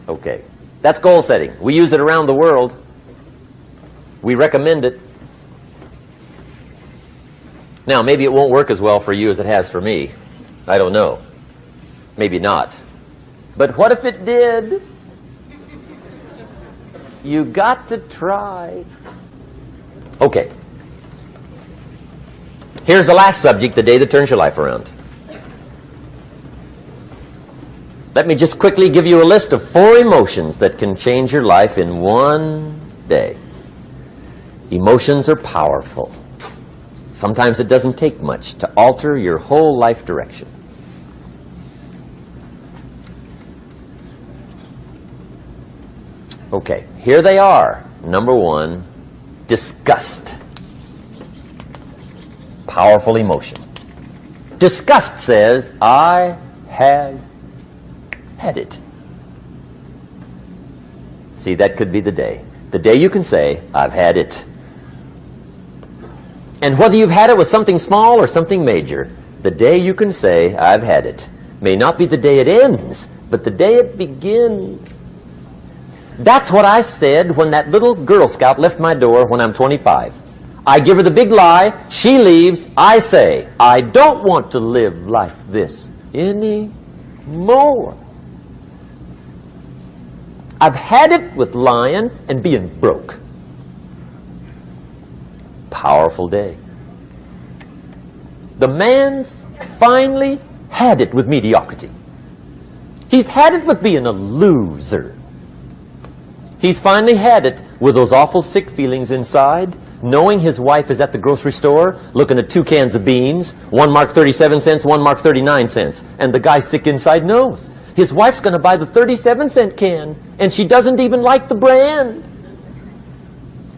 Okay, that's goal setting. We use it around the world. We recommend it. Now, maybe it won't work as well for you as it has for me. I don't know. Maybe not. But what if it did? You got to try. Okay. Here's the last subject, the day that turns your life around. Let me just quickly give you a list of 4 emotions that can change your life in one day. Emotions are powerful. Sometimes it doesn't take much to alter your whole life direction. Okay, here they are. Number 1, disgust. Powerful emotion. Disgust says, I have had it. See, that could be the day. The day you can say, I've had it. And whether you've had it with something small or something major, the day you can say, I've had it, may not be the day it ends, but the day it begins. That's what I said when that little Girl Scout left my door when I'm 25. I give her the big lie, she leaves, I say, I don't want to live like this anymore. I've had it with lying and being broke. Powerful day. The man's finally had it with mediocrity. He's had it with being a loser. He's finally had it with those awful sick feelings inside, knowing his wife is at the grocery store looking at 2 cans of beans, one marked 37 cents, one marked 39 cents. And the guy sick inside knows his wife's going to buy the 37-cent can, and she doesn't even like the brand.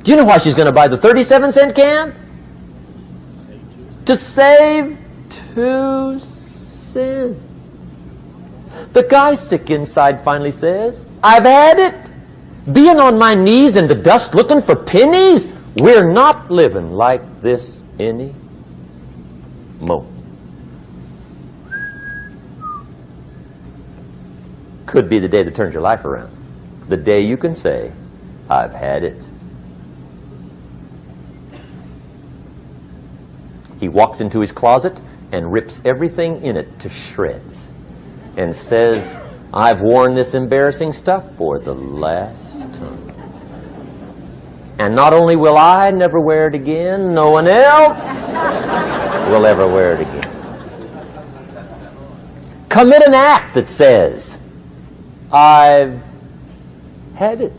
Do you know why she's going to buy the 37-cent can? To save 2 cents. The guy sick inside finally says, I've had it. Being on my knees in the dust looking for pennies, we're not living like this anymore. Could be the day that turns your life around. The day you can say, I've had it. He walks into his closet and rips everything in it to shreds and says, I've worn this embarrassing stuff for the last time. And not only will I never wear it again, no one else will ever wear it again. Commit an act that says, I've had it.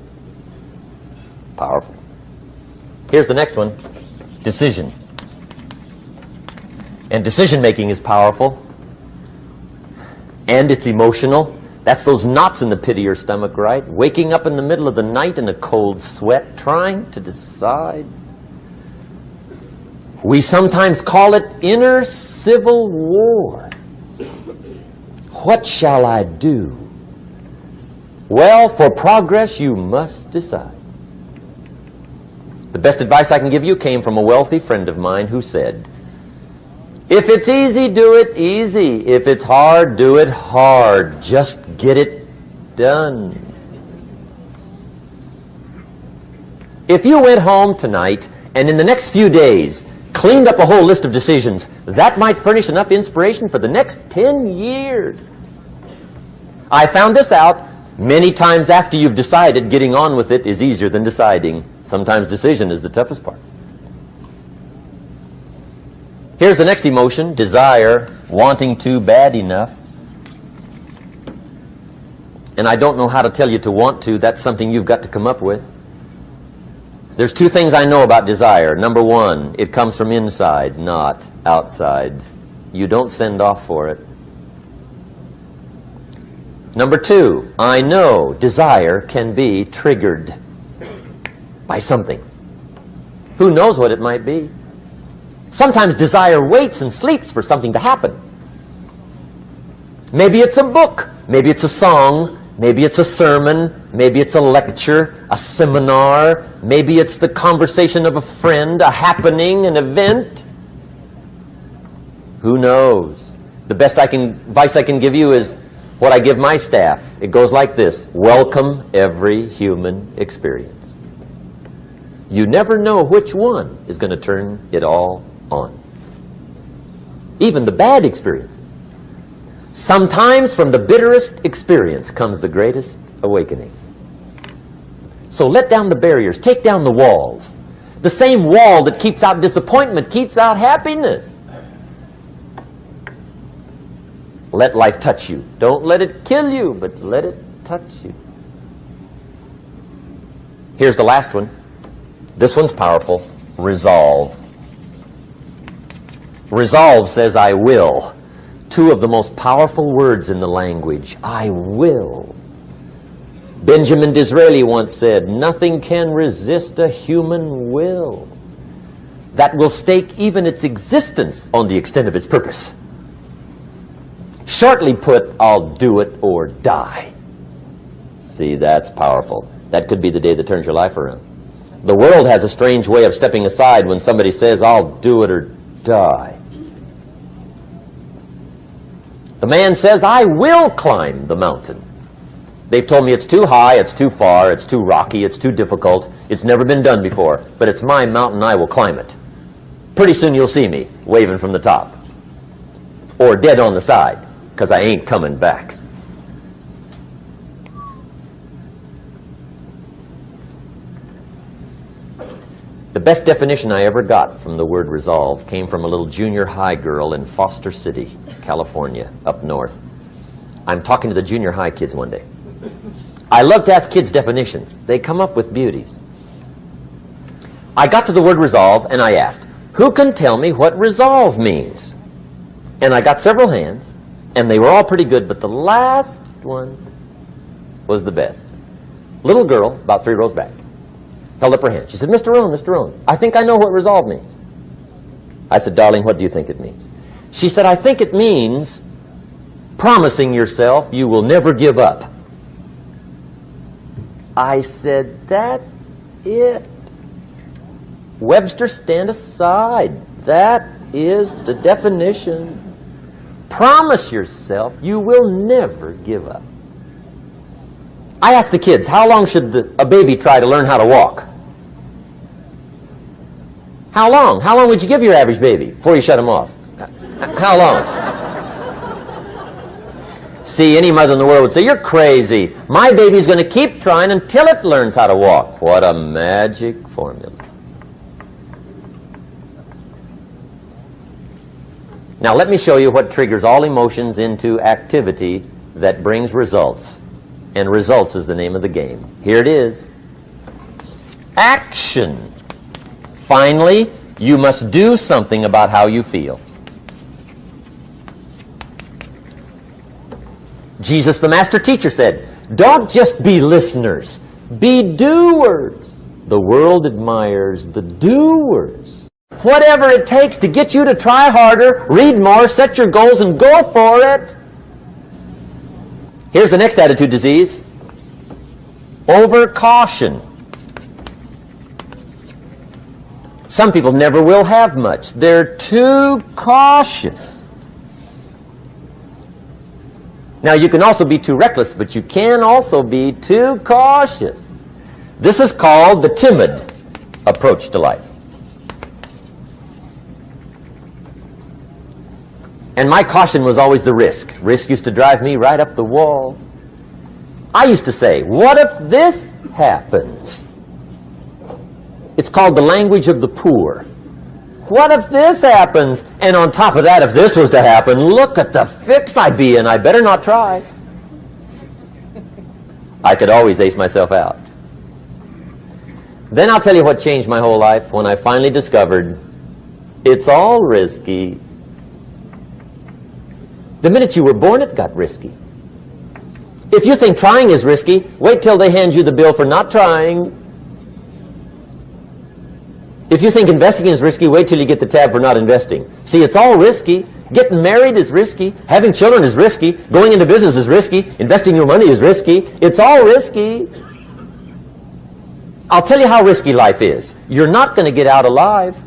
Powerful. Here's the next one. Decision. And decision making is powerful. And it's emotional. That's those knots in the pit of your stomach, right? Waking up in the middle of the night in a cold sweat, trying to decide. We sometimes call it inner civil war. What shall I do? Well, for progress, you must decide. The best advice I can give you came from a wealthy friend of mine who said, if it's easy, do it easy. If it's hard, do it hard. Just get it done. If you went home tonight and in the next few days cleaned up a whole list of decisions, that might furnish enough inspiration for the next 10 years. I found this out many times after you've decided. Getting on with it is easier than deciding. Sometimes decision is the toughest part. Here's the next emotion, desire, wanting to bad enough. And I don't know how to tell you to want to. That's something you've got to come up with. There's two things I know about desire. Number one, it comes from inside, not outside. You don't send off for it. Number two, I know desire can be triggered by something. Who knows what it might be? Sometimes desire waits and sleeps for something to happen. Maybe it's a book, maybe it's a song, maybe it's a sermon, maybe it's a lecture, a seminar, maybe it's the conversation of a friend, a happening, an event. Who knows? The best advice I can give you is what I give my staff. It goes like this: welcome every human experience. You never know which one is going to turn it all on. Even the bad experiences. Sometimes from the bitterest experience comes the greatest awakening. So let down the barriers, take down the walls. The same wall that keeps out disappointment keeps out happiness. Let life touch you. Don't let it kill you, but let it touch you. Here's the last one. This one's powerful. Resolve. Resolve says, I will. Two of the most powerful words in the language. I will. Benjamin Disraeli once said, nothing can resist a human will that will stake even its existence on the extent of its purpose. Shortly put, I'll do it or die. See, that's powerful. That could be the day that turns your life around. The world has a strange way of stepping aside when somebody says, I'll do it or die. The man says, I will climb the mountain. They've told me it's too high, it's too far, it's too rocky, it's too difficult, it's never been done before, but it's my mountain, I will climb it. Pretty soon you'll see me waving from the top. Or dead on the side, because I ain't coming back. The best definition I ever got from the word resolve came from a little junior high girl in Foster City, California, up north. I'm talking to the junior high kids one day. I love to ask kids definitions. They come up with beauties. I got to the word resolve and I asked, who can tell me what resolve means? And I got several hands, and they were all pretty good, but the last one was the best. Little girl, about 3 rows back, held up her hand. She said, Mr. Rohn, Mr. Rohn, I think I know what resolve means. I said, darling, what do you think it means? She said, I think it means promising yourself you will never give up. I said, that's it. Webster, stand aside. That is the definition. Promise yourself you will never give up. I asked the kids, how long should a baby try to learn how to walk? How long? How long would you give your average baby before you shut him off? How long? See, any mother in the world would say, you're crazy. My baby's going to keep trying until it learns how to walk. What a magic formula. Now let me show you what triggers all emotions into activity that brings results. And results is the name of the game. Here it is. Action. Finally, you must do something about how you feel. Jesus, the master teacher, said, don't just be listeners, be doers. The world admires the doers. Whatever it takes to get you to try harder, read more, set your goals, and go for it. Here's the next attitude disease. Over-caution. Some people never will have much. They're too cautious. Now, you can also be too reckless, but you can also be too cautious. This is called the timid approach to life. And my caution was always the risk. Risk used to drive me right up the wall. I used to say, what if this happens? It's called the language of the poor. What if this happens? And on top of that, if this was to happen, look at the fix I'd be in. I better not try. I could always ace myself out. Then I'll tell you what changed my whole life when I finally discovered it's all risky. The minute you were born, it got risky. If you think trying is risky, wait till they hand you the bill for not trying. If you think investing is risky, wait till you get the tab for not investing. See, it's all risky. Getting married is risky. Having children is risky. Going into business is risky. Investing your money is risky. It's all risky. I'll tell you how risky life is. You're not going to get out alive.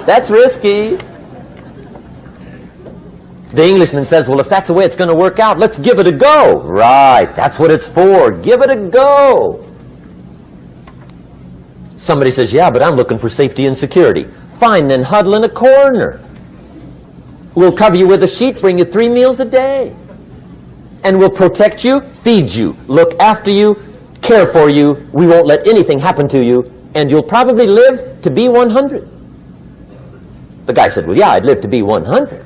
That's risky. The Englishman says, well, if that's the way it's going to work out, let's give it a go. Right, that's what it's for. Give it a go. Somebody says, yeah, but I'm looking for safety and security. Fine, then huddle in a corner. We'll cover you with a sheet, bring you 3 meals a day. And we'll protect you, feed you, look after you, care for you. We won't let anything happen to you. And you'll probably live to be 100. The guy said, well, yeah, I'd live to be 100.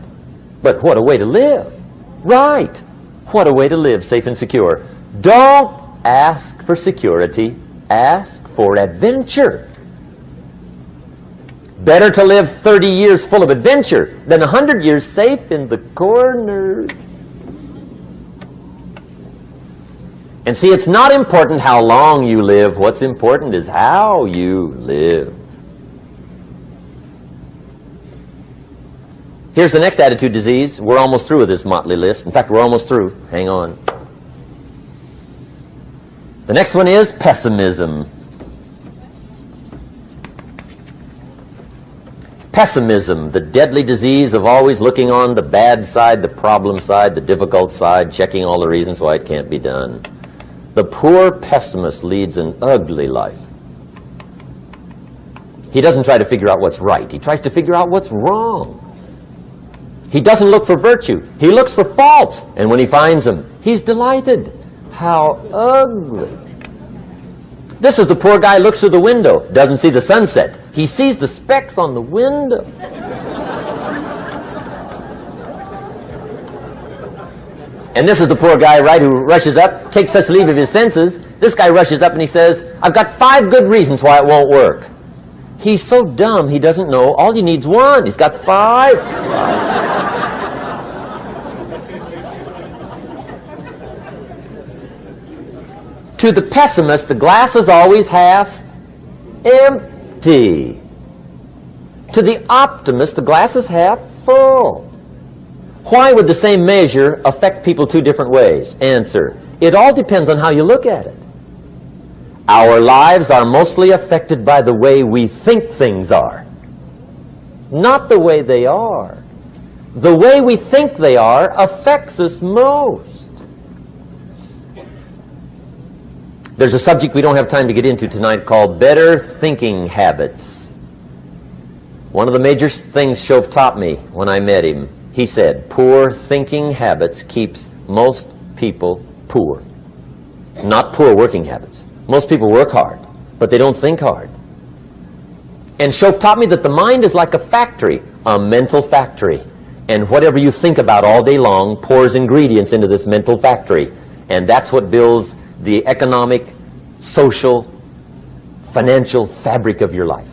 But what a way to live. Right. What a way to live, safe and secure. Don't ask for security. Ask for adventure. Better to live 30 years full of adventure than 100 years safe in the corner. And see, it's not important how long you live. What's important is how you live. Here's the next attitude disease. We're almost through with this motley list. In fact, we're almost through. Hang on. The next one is pessimism. Pessimism, the deadly disease of always looking on the bad side, the problem side, the difficult side, checking all the reasons why it can't be done. The poor pessimist leads an ugly life. He doesn't try to figure out what's right. He tries to figure out what's wrong. He doesn't look for virtue. He looks for faults. And when he finds them, he's delighted. How ugly. This is the poor guy looks through the window, doesn't see the sunset. He sees the specks on the window. And this is the poor guy, right, who rushes up, takes such leave of his senses. This guy rushes up and he says, I've got 5 good reasons why it won't work. He's so dumb he doesn't know all he needs 1. He's got 5. To the pessimist, the glass is always half empty. To the optimist, the glass is half full. Why would the same measure affect people 2 different ways? Answer, it all depends on how you look at it. Our lives are mostly affected by the way we think things are, not the way they are. The way we think they are affects us most. There's a subject we don't have time to get into tonight called better thinking habits. One of the major things Shoaff taught me when I met him, he said, poor thinking habits keeps most people poor. Not poor working habits. Most people work hard, but they don't think hard. And Shoaff taught me that the mind is like a factory, a mental factory. And whatever you think about all day long pours ingredients into this mental factory. And that's what builds the economic, social, financial fabric of your life.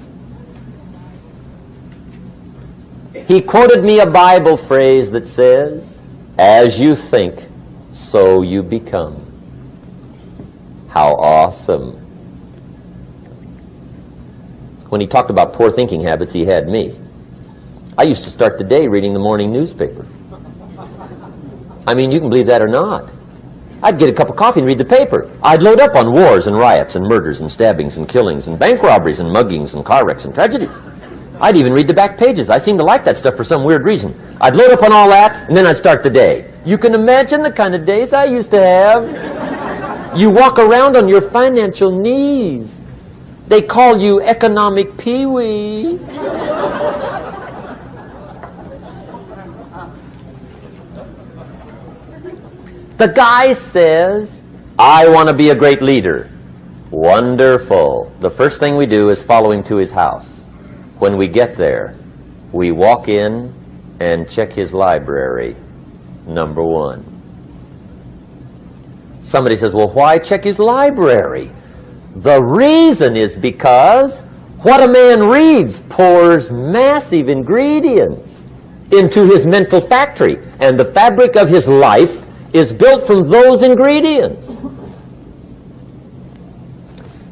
He quoted me a Bible phrase that says, as you think, so you become. How awesome. When he talked about poor thinking habits, he had me. I used to start the day reading the morning newspaper. I mean, you can believe that or not. I'd get a cup of coffee and read the paper. I'd load up on wars and riots and murders and stabbings and killings and bank robberies and muggings and car wrecks and tragedies. I'd even read the back pages. I seem to like that stuff for some weird reason. I'd load up on all that, and then I'd start the day. You can imagine the kind of days I used to have. You walk around on your financial knees. They call you economic peewee. The guy says, I want to be a great leader. Wonderful. The first thing we do is follow him to his house. When we get there, we walk in and check his library, number one. Somebody says, well, why check his library? The reason is because what a man reads pours massive ingredients into his mental factory, and the fabric of his life is built from those ingredients.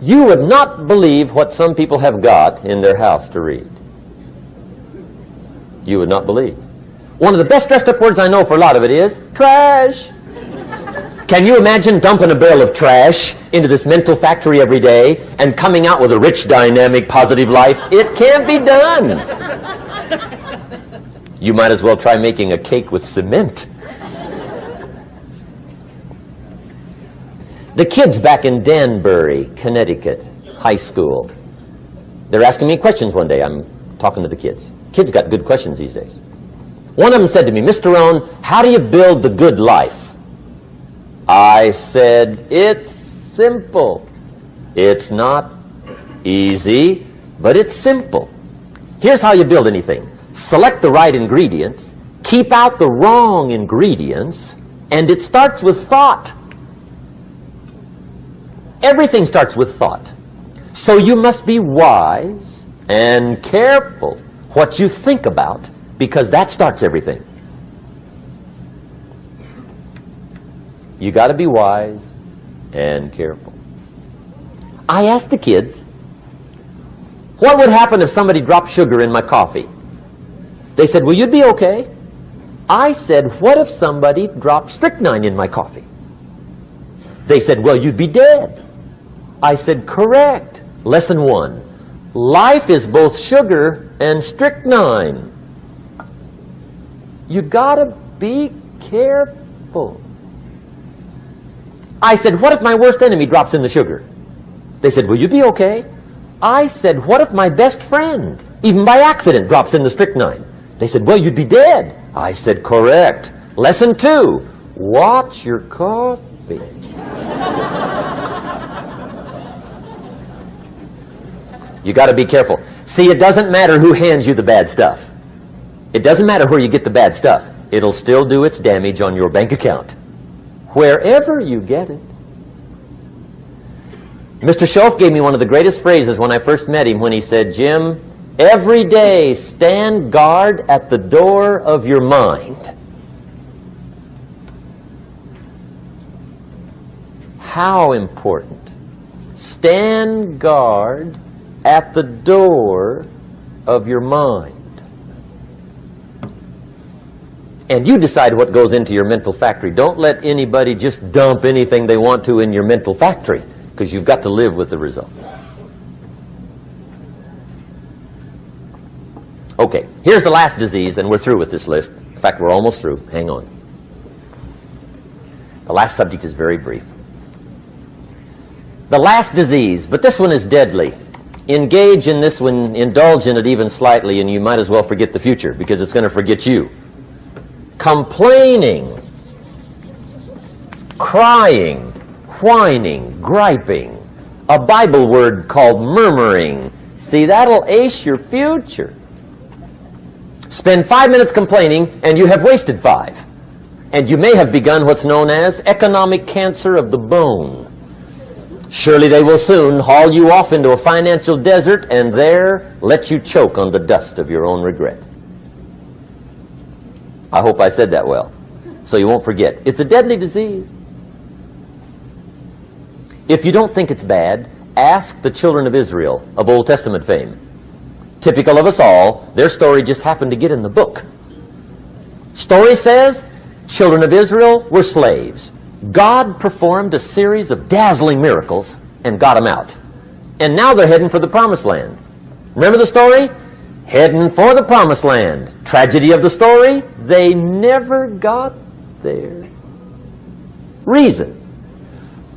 You would not believe what some people have got in their house to read. You would not believe. One of the best dressed up words I know for a lot of it is trash. Can you imagine dumping a barrel of trash into this mental factory every day and coming out with a rich, dynamic, positive life? It can't be done. You might as well try making a cake with cement. The kids back in Danbury, Connecticut, high school, they're asking me questions one day. I'm talking to the kids. Kids got good questions these days. One of them said to me, Mr. Rohn, how do you build the good life? I said, it's simple. It's not easy, but it's simple. Here's how you build anything. Select the right ingredients, keep out the wrong ingredients, and it starts with thought. Everything starts with thought. So you must be wise and careful what you think about, because that starts everything. You got to be wise and careful. I asked the kids, what would happen if somebody dropped sugar in my coffee? They said, well, you'd be okay. I said, what if somebody dropped strychnine in my coffee? They said, well, you'd be dead. I said, correct. Lesson one. Life is both sugar and strychnine. You gotta be careful. I said, what if my worst enemy drops in the sugar? They said, will you be okay? I said, what if my best friend, even by accident, drops in the strychnine? They said, well, you'd be dead. I said, correct. Lesson two. Watch your coffee. You got to be careful. See, it doesn't matter who hands you the bad stuff. It doesn't matter where you get the bad stuff. It'll still do its damage on your bank account, wherever you get it. Mr. Shoaff gave me one of the greatest phrases when I first met him, when he said, Jim, every day stand guard at the door of your mind. How important. Stand guard at the door of your mind. And you decide what goes into your mental factory. Don't let anybody just dump anything they want to in your mental factory, because you've got to live with the results. Okay, here's the last disease, and we're through with this list. In fact, we're almost through. Hang on. The last subject is very brief. The last disease, but this one is deadly. Engage in this one, indulge in it even slightly, and you might as well forget the future, because it's going to forget you. Complaining, crying, whining, griping. A Bible word called murmuring. See, that'll ace your future. Spend 5 minutes complaining, and you have wasted 5. And you may have begun what's known as economic cancer of the bone. Surely they will soon haul you off into a financial desert and there let you choke on the dust of your own regret. I hope I said that well, so you won't forget. It's a deadly disease. If you don't think it's bad, ask the children of Israel of Old Testament fame. Typical of us all, their story just happened to get in the book. Story says, children of Israel were slaves. God performed a series of dazzling miracles and got them out. And now they're heading for the promised land. Remember the story? Heading for the promised land. Tragedy of the story, they never got there. Reason.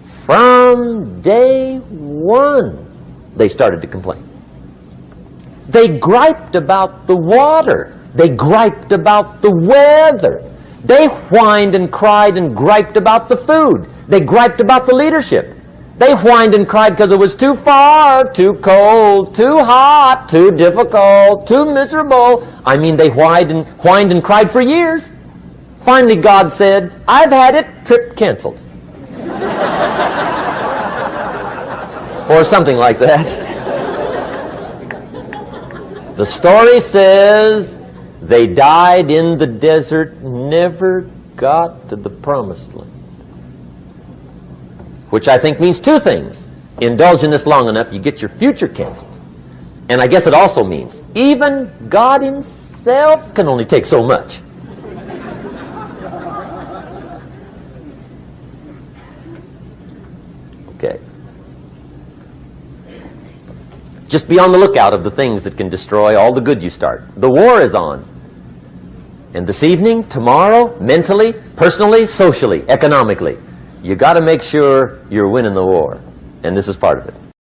From day one, they started to complain. They griped about the water. They griped about the weather. They whined and cried and griped about the food. They griped about the leadership. They whined and cried because it was too far, too cold, too hot, too difficult, too miserable. I mean, they whined and cried for years. Finally, God said, I've had it, trip canceled. Or something like that. The story says they died in the desert, never got to the promised land. Which I think means 2 things. Indulge in this long enough, you get your future canceled. And I guess it also means even God himself can only take so much. Okay. Just be on the lookout of the things that can destroy all the good you start. The war is on. And this evening, tomorrow, mentally, personally, socially, economically, you got to make sure you're winning the war. And this is part of it.